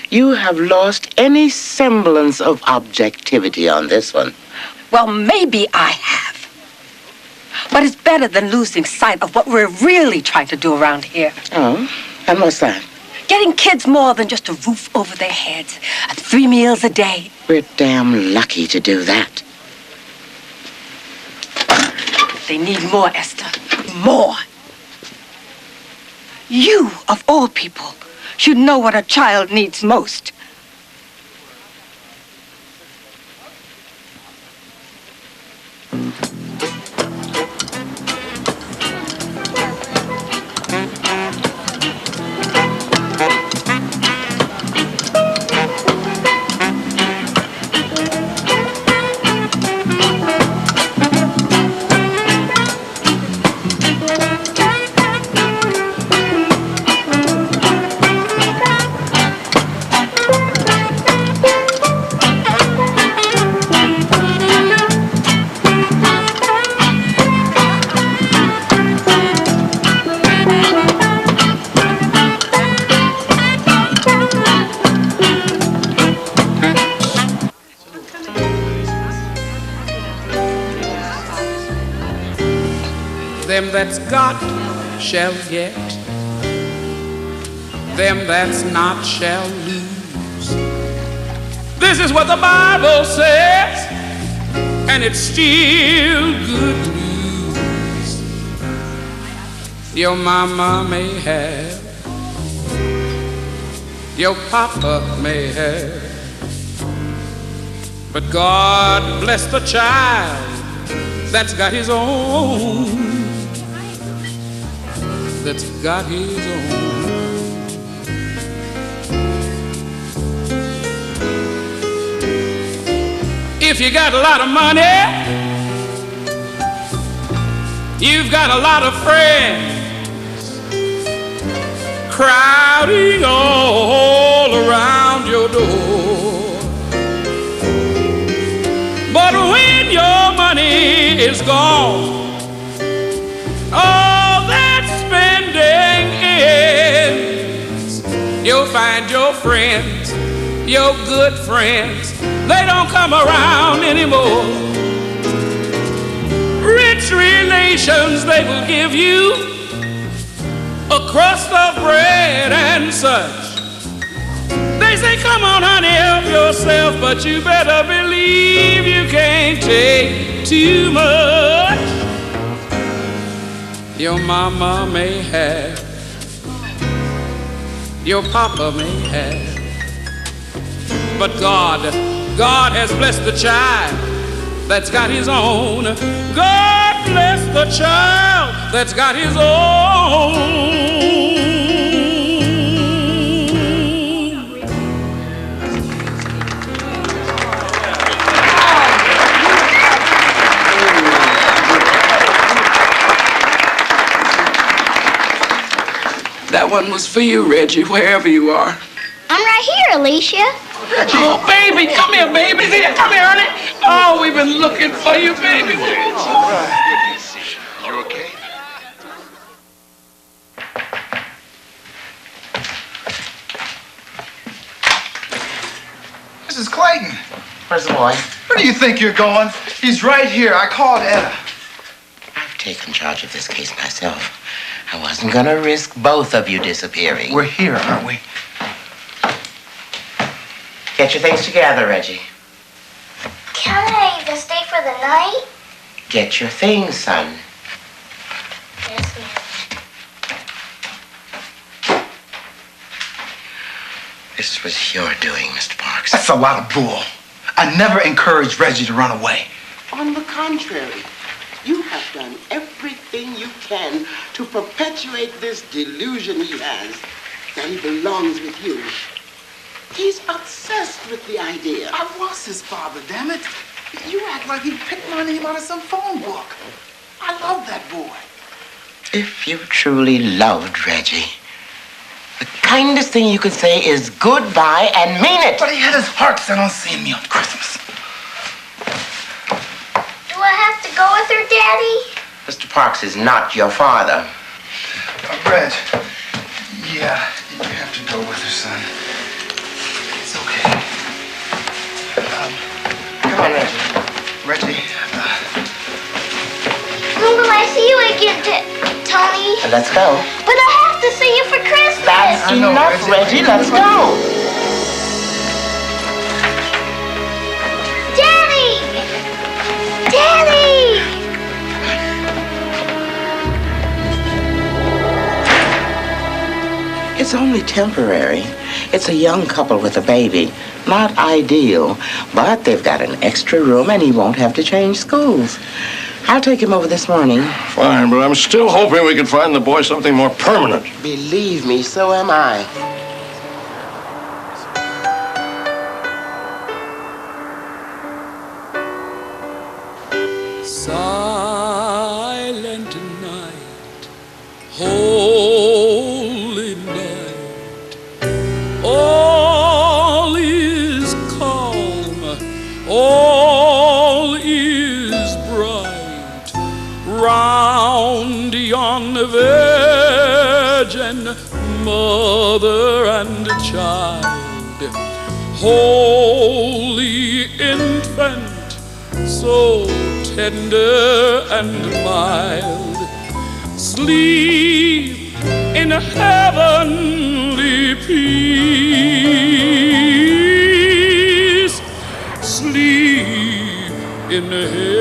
you have lost any semblance of objectivity on this one. Well, maybe I have. But it's better than losing sight of what we're really trying to do around here. Oh? And what's that? Getting kids more than just a roof over their heads, 3 meals a day. We're damn lucky to do that. They need more, Esther. More. You, of all people, should know what a child needs most. Them that's got shall get, them that's not shall lose. This is what the Bible says. and it's still good news. Your mama may have, your papa may have, but God bless the child that's got his own, that's got his own. If you got a lot of money, you've got a lot of friends crowding all around your door. But when your money is gone, all that spending ends, you'll find your friends, your good friends, they don't come around anymore. Rich relations they will give you a crust of bread and such. They say, come on, honey, help yourself, but you better believe you can't take too much. Your mama may have, your papa may have, but God has blessed the child that's got his own. God bless the child that's got his own. That one was for you, Reggie, wherever you are. I'm right here, Alicia. Reggie. Oh, baby, come here, baby. Come here, honey. Oh, we've been looking for you, baby. You okay? Mrs. Clayton. Where's the boy? Where do you think you're going? He's right here. I called Etta. I've taken charge of this case myself. I wasn't gonna risk both of you disappearing. We're here, aren't we? Get your things together, Reggie. Can I even stay for the night? Get your things, son. Yes, ma'am. This was your doing, Mr. Parks. That's a lot of bull. I never encouraged Reggie to run away. On the contrary, you have done everything you can to perpetuate this delusion he has that he belongs with you. He's obsessed with the idea. I was his father, damn it. You act like he picked my name out of some phone book. I love that boy. If you truly loved Reggie, the kindest thing you could say is goodbye and mean it. But he had his heart set on seeing me on Christmas. Do I have to go with her, Daddy? Mr. Parks is not your father. Reg, yeah, you have to go with her, son. It's okay. Come on, Reggie. Reggie, When will I see you again, Tony? Let's go. But I have to see you for Christmas. That's enough, Reggie. Let's go. Daddy! Daddy! It's only temporary. It's a young couple with a baby. Not ideal, but they've got an extra room and he won't have to change schools. I'll take him over this morning. Fine, but I'm still hoping we can find the boy something more permanent. Believe me, so am I. Silent night, holy night, all is calm, all is bright, round yon virgin mother and child, holy infant, so tender and mild, sleep in heavenly peace, sleep in heavenly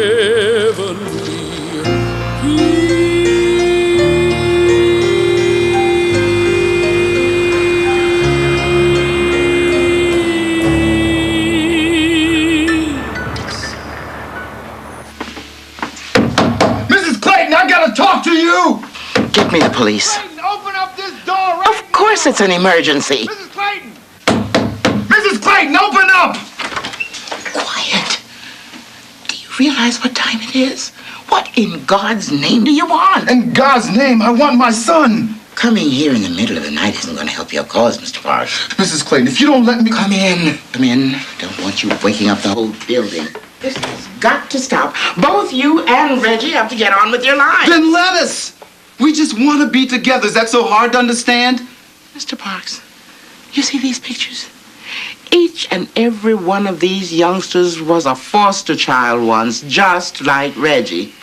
Get me the police. Open up this door right Of course it's an emergency. Mrs. Clayton! Mrs. Clayton, open up! Quiet. Do you realize what time it is? What in God's name do you want? In God's name, I want my son. Coming here in the middle of the night isn't going to help your cause, Mr. Parks. Mrs. Clayton, if you don't let me... Come in. Come in. Don't want you waking up the whole building. This has got to stop. Both you and Reggie have to get on with your lives. Then let us. We just want to be together. Is that so hard to understand? Mr. Parks, you see these pictures? Each and every one of these youngsters was a foster child once, just like Reggie.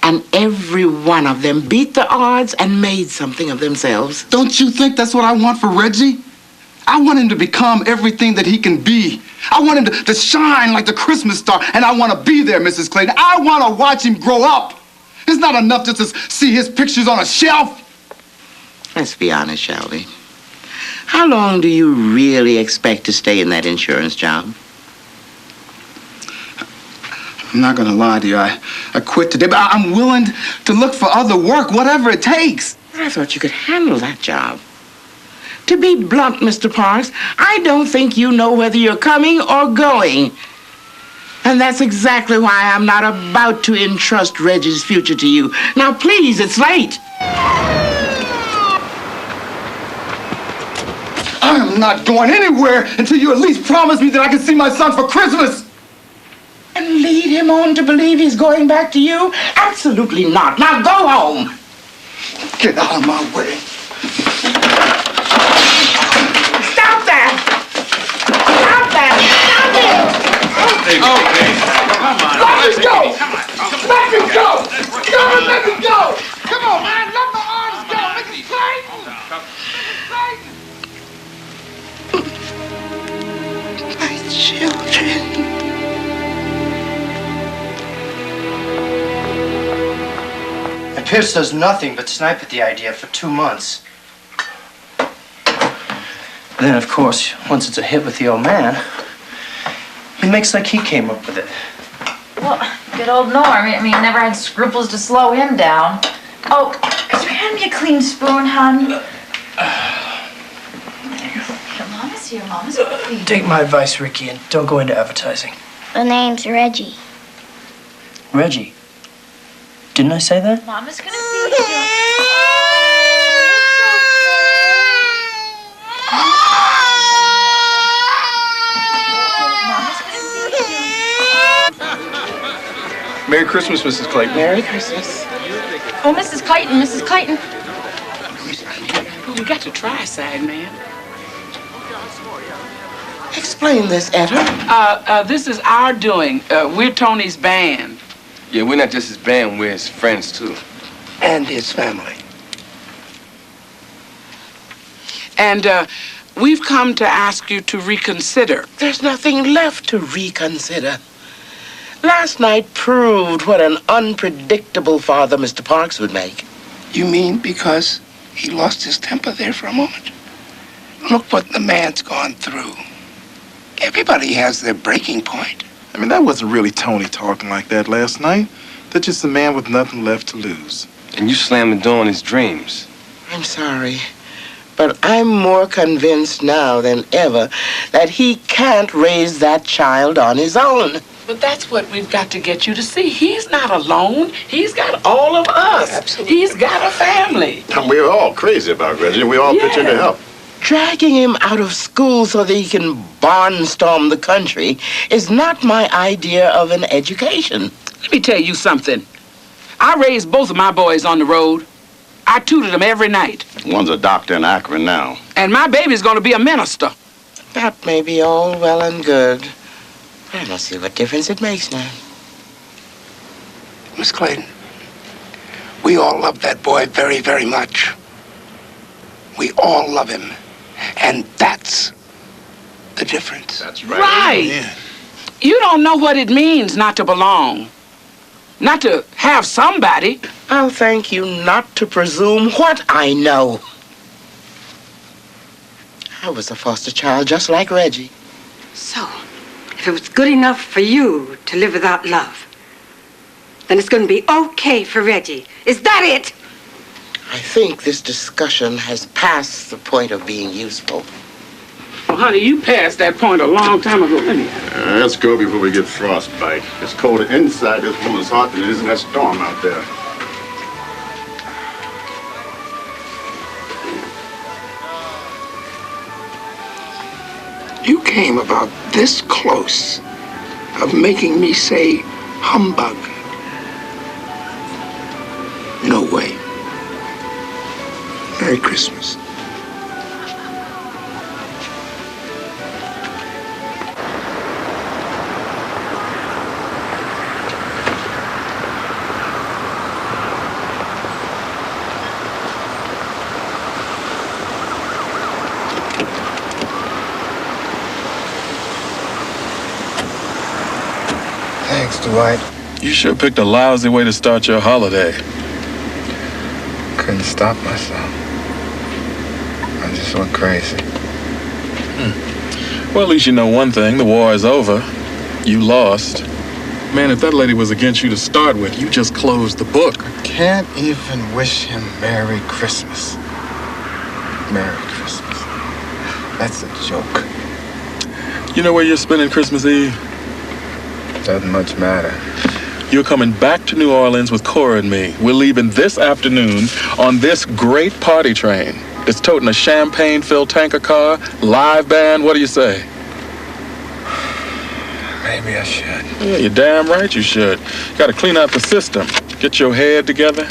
And every one of them beat the odds and made something of themselves. Don't you think that's what I want for Reggie? I want him to become everything that he can be. I want him to shine like the Christmas star, and I want to be there, Mrs. Clayton. I want to watch him grow up. It's not enough just to see his pictures on a shelf. Let's be honest, shall we? How long do you really expect to stay in that insurance job? I'm not going to lie to you. I quit today, but I'm willing to look for other work, whatever it takes. I thought you could handle that job. To be blunt, Mr. Parks, I don't think you know whether you're coming or going. And that's exactly why I'm not about to entrust Reggie's future to you. Now, please, it's late. I am not going anywhere until you at least promise me that I can see my son for Christmas. And lead him on to believe he's going back to you? Absolutely not. Now go home. Get out of my way. Stop that! Stop that! Stop it! Okay. Come on. Let me go. Let me go. Come on, let me go. Come on, man. Let my arms go. Mrs. Clayton. My children. Pierce does nothing but snipe at the idea for 2 months. Then, of course, once it's a hit with the old man, he makes like he came up with it. Well, good old Norm. I mean, never had scruples to slow him down. Oh, could you hand me a clean spoon, hon? Mama's here, Mama's here. Take my advice, Ricky, and don't go into advertising. The name's Reggie. Reggie. Didn't I say that? Mama's gonna feed you. Merry Christmas, Mrs. Clayton. Merry Christmas. Oh, Mrs. Clayton, Mrs. Clayton. You got to try, side man. Explain this, Etta. This is our doing. We're Tony's band. Yeah, we're not just his band, we're his friends, too. And his family. And we've come to ask you to reconsider. There's nothing left to reconsider. Last night proved what an unpredictable father Mr. Parks would make. You mean because he lost his temper there for a moment? Look what the man's gone through. Everybody has their breaking point. I mean, that wasn't really Tony talking like that last night. That's just a man with nothing left to lose. And you slammed the door on his dreams. I'm sorry, but I'm more convinced now than ever that he can't raise that child on his own. But that's what we've got to get you to see. He's not alone. He's got all of us. Absolutely. He's got a family. And we're all crazy about Reggie. We all pitch in to help. Dragging him out of school so that he can barnstorm the country is not my idea of an education. Let me tell you something. I raised both of my boys on the road. I tutored them every night. One's a doctor in Akron now. And my baby's going to be a minister. That may be all well and good. But I don't see what difference it makes now. Miss Clayton, we all love that boy very, very much. We all love him. And that's the difference. That's Right. Yeah. You don't know what it means not to belong. Not to have somebody. I'll thank you not to presume what I know. I was a foster child just like Reggie. So, if it was good enough for you to live without love, then it's going to be okay for Reggie. Is that it? I think this discussion has passed the point of being useful. Well, honey, you passed that point a long time ago, didn't you? Let's go before we get frostbite. It's colder inside this woman's heart than it is in that storm out there. You came about this close of making me say humbug. No way. Merry Christmas. Thanks, Dwight. You sure picked a lousy way to start your holiday. Couldn't stop myself. I just went crazy. Well, at least you know one thing. The war is over. You lost. Man, if that lady was against you to start with, you just closed the book. Can't even wish him Merry Christmas. Merry Christmas. That's a joke. You know where you're spending Christmas Eve? Doesn't much matter. You're coming back to New Orleans with Cora and me. We're leaving this afternoon on this great party train. It's toting a champagne-filled tanker car, live band. What do you say? Maybe I should. Yeah, you're damn right you should. Got to clean out the system. Get your head together.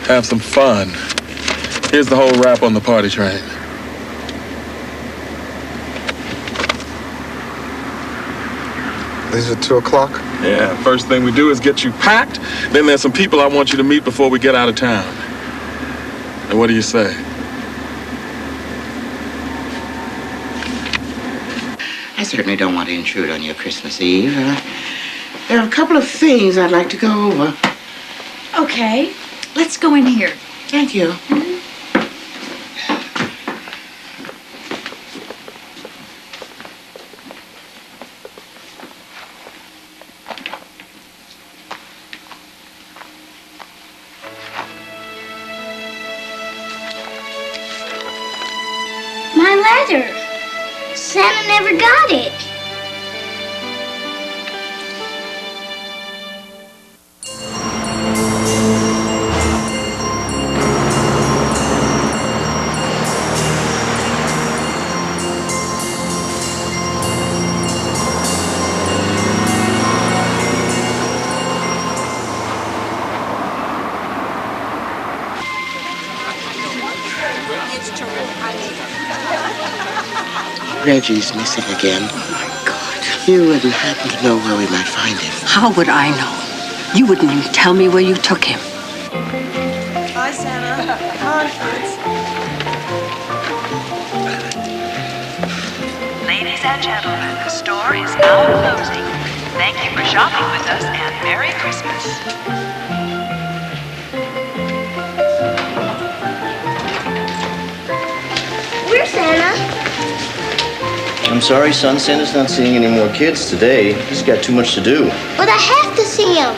Have some fun. Here's the whole wrap on the party train. These are 2 o'clock? Yeah, first thing we do is get you packed. Then there's some people I want you to meet before we get out of town. And what do you say? I certainly don't want to intrude on your Christmas Eve. There are a couple of things I'd like to go over. Okay, let's go in here. Thank you. My letter. Santa never got it. Reggie's missing again. Oh, my God. You wouldn't happen to know where we might find him. How would I know? You wouldn't even tell me where you took him. Bye, Santa. Conference. Ladies and gentlemen, the store is now closing. Thank you for shopping with us and Merry Christmas. Where's Santa? I'm sorry, son. Santa's not seeing any more kids today. He's got too much to do. But I have to see him.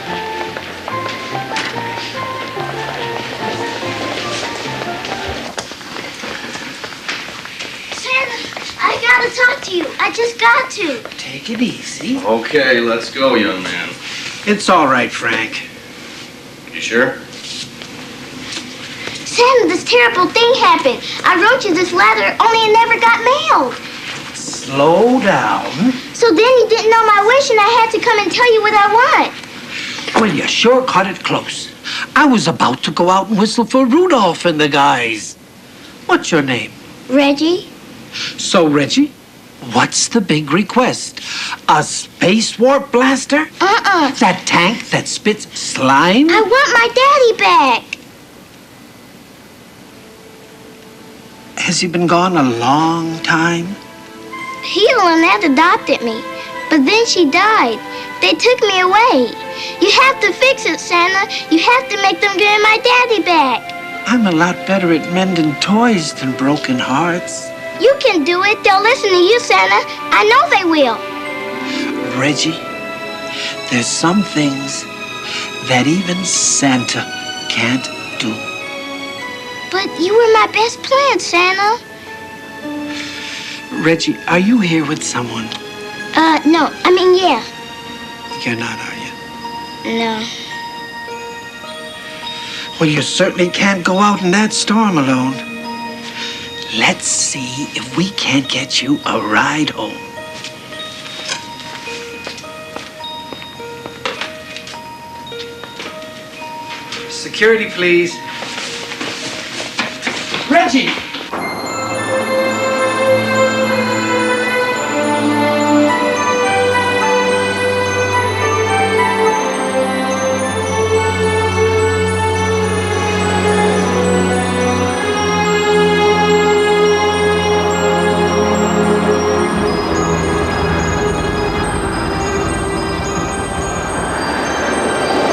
Santa, I gotta talk to you. I just got to. Take it easy. Okay, let's go, young man. It's all right, Frank. You sure? Santa, this terrible thing happened. I wrote you this letter, only it never got mailed. Slow down. So then you didn't know my wish and I had to come and tell you what I want. Well, you sure cut it close. I was about to go out and whistle for Rudolph and the guys. What's your name? Reggie? So, Reggie, what's the big request? A space warp blaster? That tank that spits slime? I want my daddy back. Has he been gone a long time? Hila and Ned adopted me, but then she died. They took me away. You have to fix it, Santa. You have to make them give my daddy back. I'm a lot better at mending toys than broken hearts. You can do it. They'll listen to you, Santa. I know they will. Reggie, there's some things that even Santa can't do. But you were my best plan, Santa. Reggie, are you here with someone? No. I mean, yeah. You're not, are you? No. Well, you certainly can't go out in that storm alone. Let's see if we can't get you a ride home. Security, please. Reggie!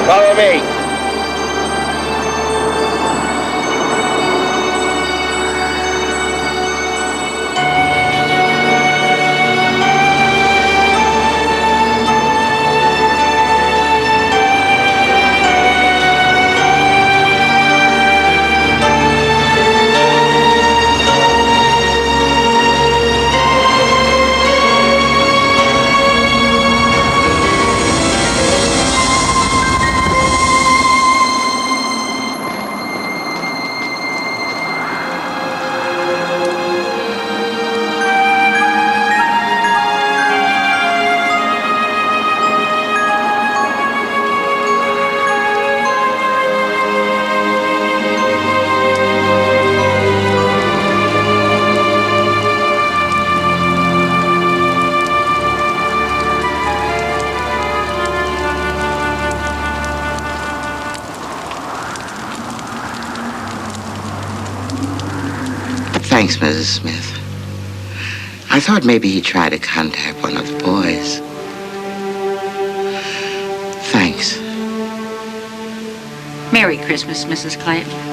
Follow me. Thanks, Mrs. Smith. I thought maybe he'd try to contact one of the boys. Thanks. Merry Christmas, Mrs. Clayton.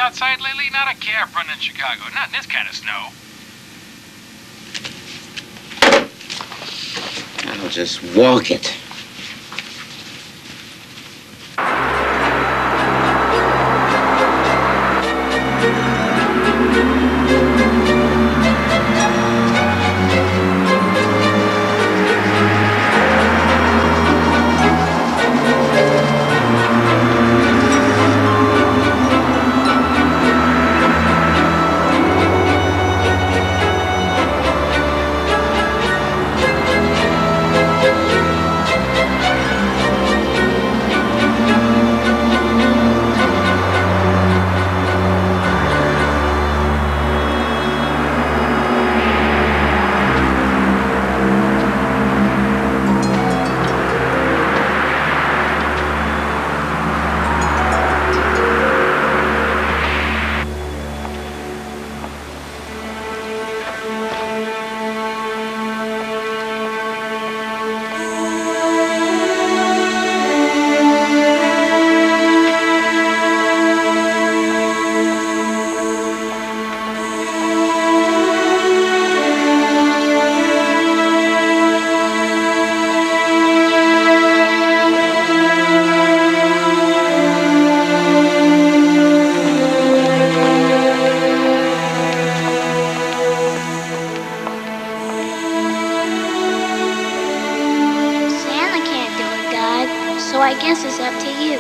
Outside lately? Not a cab running in Chicago. Not in this kind of snow. I'll just walk it. So I guess it's up to you.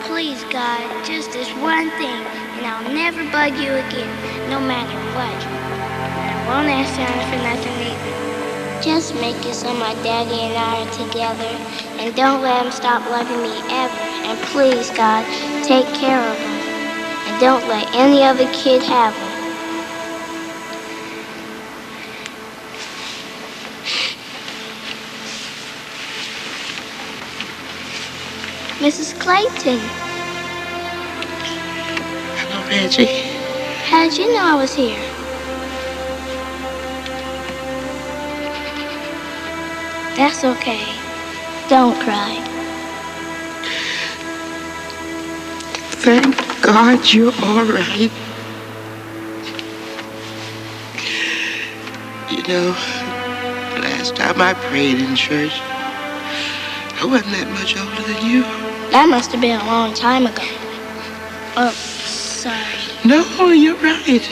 Please, God, just this one thing, and I'll never bug you again, no matter what. And I won't ask Santa for nothing either. Just make it so my daddy and I are together. And don't let him stop loving me ever. And please, God, take care of him. And don't let any other kid have him. Mrs. Clayton. Hello, Reggie. How did you know I was here? That's okay. Don't cry. Thank God you're all right. You know, last time I prayed in church, I wasn't that much older than you. That must have been a long time ago. Oh, sorry. No, you're right.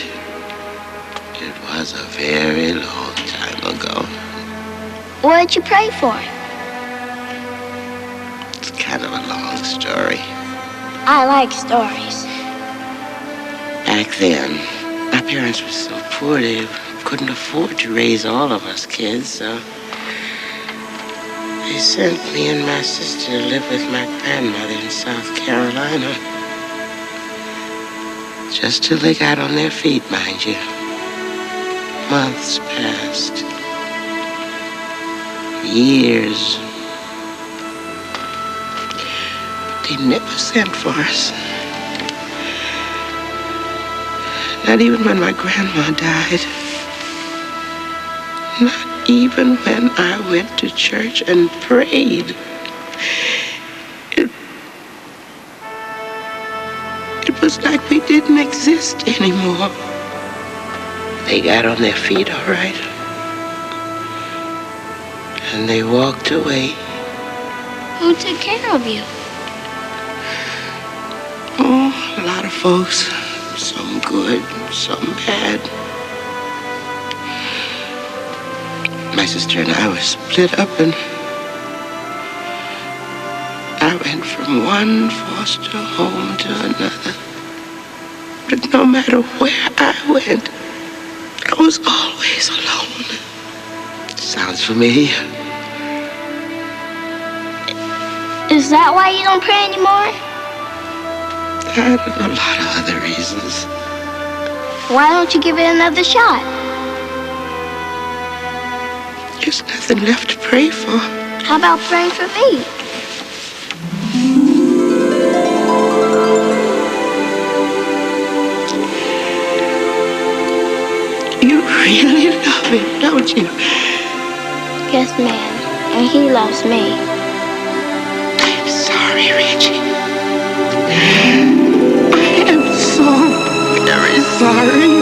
It was a very long time ago. What did you pray for? It's kind of a long story. I like stories. Back then, my parents were so poor they couldn't afford to raise all of us kids, so they sent me and my sister to live with my grandmother in South Carolina. Just till they got on their feet, mind you. Months passed. Years. But they never sent for us. Not even when my grandma died. Not even when I went to church and prayed. It was like we didn't exist anymore. They got on their feet all right. And they walked away. Who took care of you? Oh, a lot of folks. Some good, some bad. My sister and I were split up, and I went from one foster home to another. But no matter where I went, I was always alone. Sounds familiar. Is that why you don't pray anymore? And a lot of other reasons. Why don't you give it another shot? There's nothing left to pray for. How about praying for me? You really love him, don't you? Yes, ma'am. And he loves me. I'm sorry, Reggie. I am so very sorry.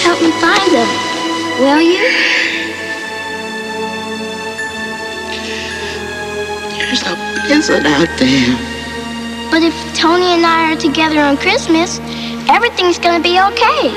Help me find him, will you? There's a blizzard out there. But if Tony and I are together on Christmas, everything's gonna be okay.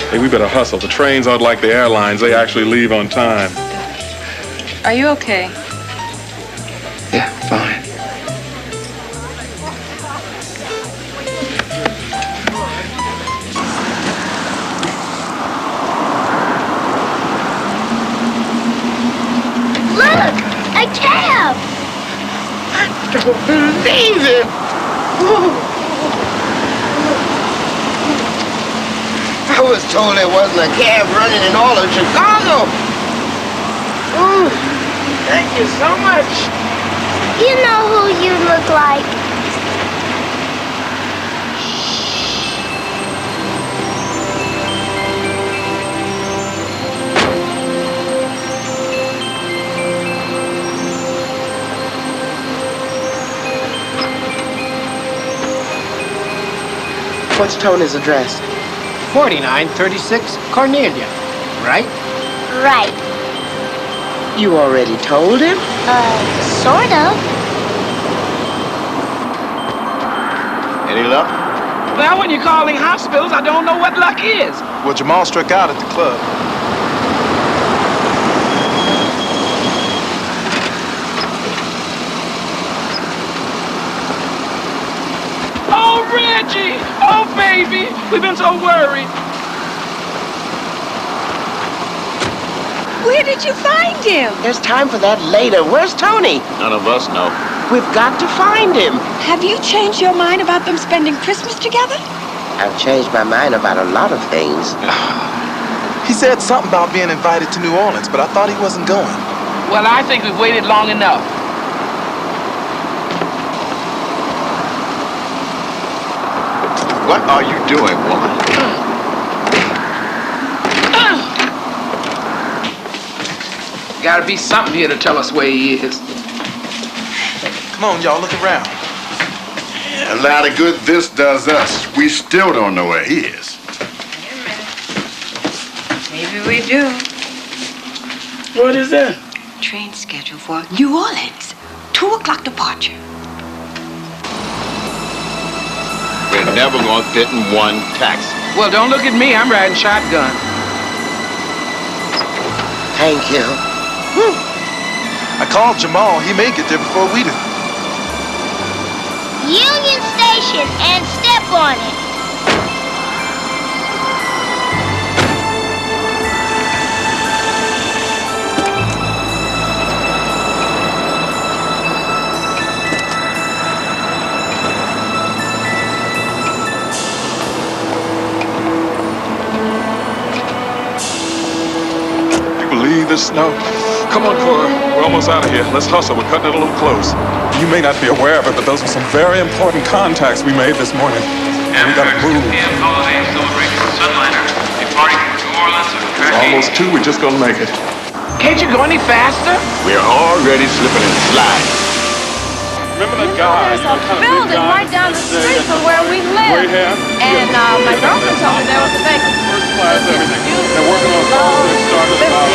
Hey, we better hustle. The trains aren't like the airlines. They actually leave on time. Are you okay? Yeah, fine. Look! A cab! I don't believe it. I was told there wasn't a cab running in all of Chicago. Ooh, thank you so much. You know who you look like. What's Tony's address? 4936 Cornelia, right? Right. You already told him? Sort of. Any luck? Well, when you're calling hospitals, I don't know what luck is. Well, Jamal struck out at the club. Oh, Reggie! Oh, baby! We've been so worried. Where did you find him? There's time for that later. Where's Tony? None of us know. We've got to find him. Have you changed your mind about them spending Christmas together? I've changed my mind about a lot of things. He said something about being invited to New Orleans, but I thought he wasn't going. Well, I think we've waited long enough. What are you doing, woman? Gotta be something here to tell us where he is. Come on, y'all, look around. A lot of good this does us. We still don't know where he is. Maybe we do. What is that? Train schedule for New Orleans. 2:00 departure. We're never gonna fit in one taxi. Well, don't look at me. I'm riding shotgun. Thank you. I called Jamal. He may get there before we do. Union Station and step on it. You believe this snow? Come on, Cora. We're almost out of here. Let's hustle. We're cutting it a little close. You may not be aware of it, but those were some very important contacts we made this morning. We gotta move. p.m. holiday celebration Sunliner departing for New Orleans on track 8. Almost 2. We just gonna make it. Can't you go any faster? We're already slipping and sliding. Remember that guy? There's a building right down the street from where we live. And my girlfriend told me there was a vacancy. First class, everything. They're working on something that started about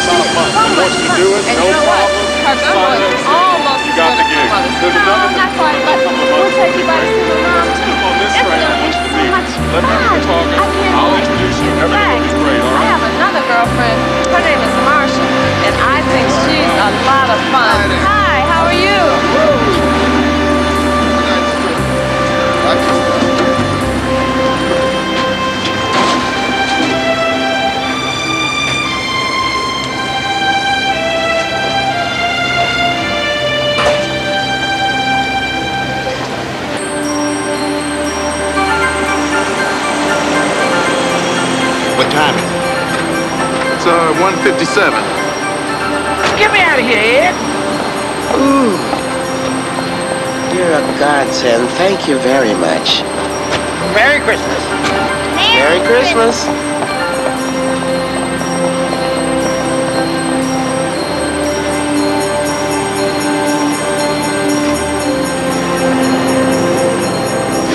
a month. They want you to do it, no problem. Her grandma is almost You got the gig. There's another not quite, but we'll take you by to see my mom. on this train. I want you to meet. Let me have your target. I'll introduce you. Everything will be great, all I right? have another girlfriend. Her name is Marsha, and I think she's a lot of fun. Hi, how are you? What time is it? It's 1:57. Get me out of here, Ed. Ooh. You're a godsend. Thank you very much. Merry Christmas. Merry Christmas.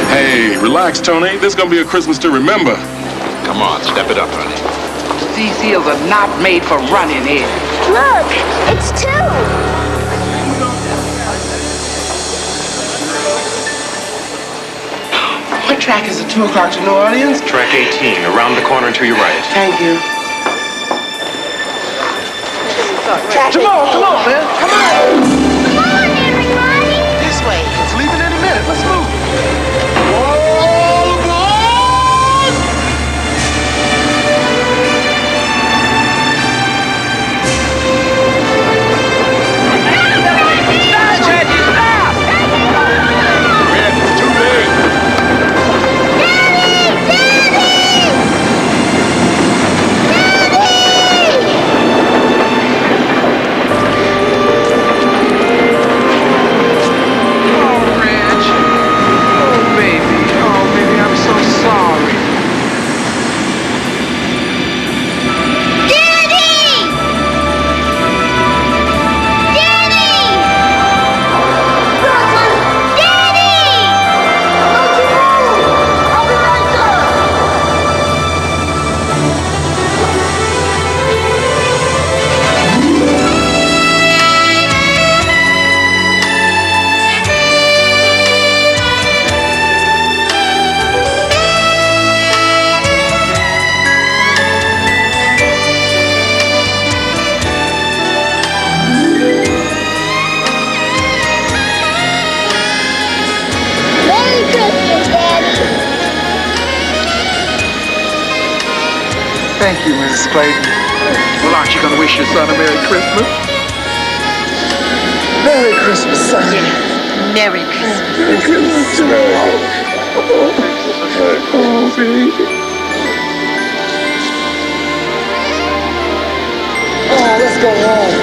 Hey, relax, Tony. This is gonna be a Christmas to remember. Come on, step it up, honey. These heels are not made for running, Ed. Look, it's 2. What track is at 2:00 to New Orleans? Track 18, around the corner and to your right. Thank you. Jamal, come on, man. Come on. Come on, everybody. This way. It's leaving any minute. Let's move. Clayton. Well, aren't you gonna wish your son a Merry Christmas? Merry Christmas, son. Merry Christmas. Merry Christmas. Oh, baby. Oh, let's go home.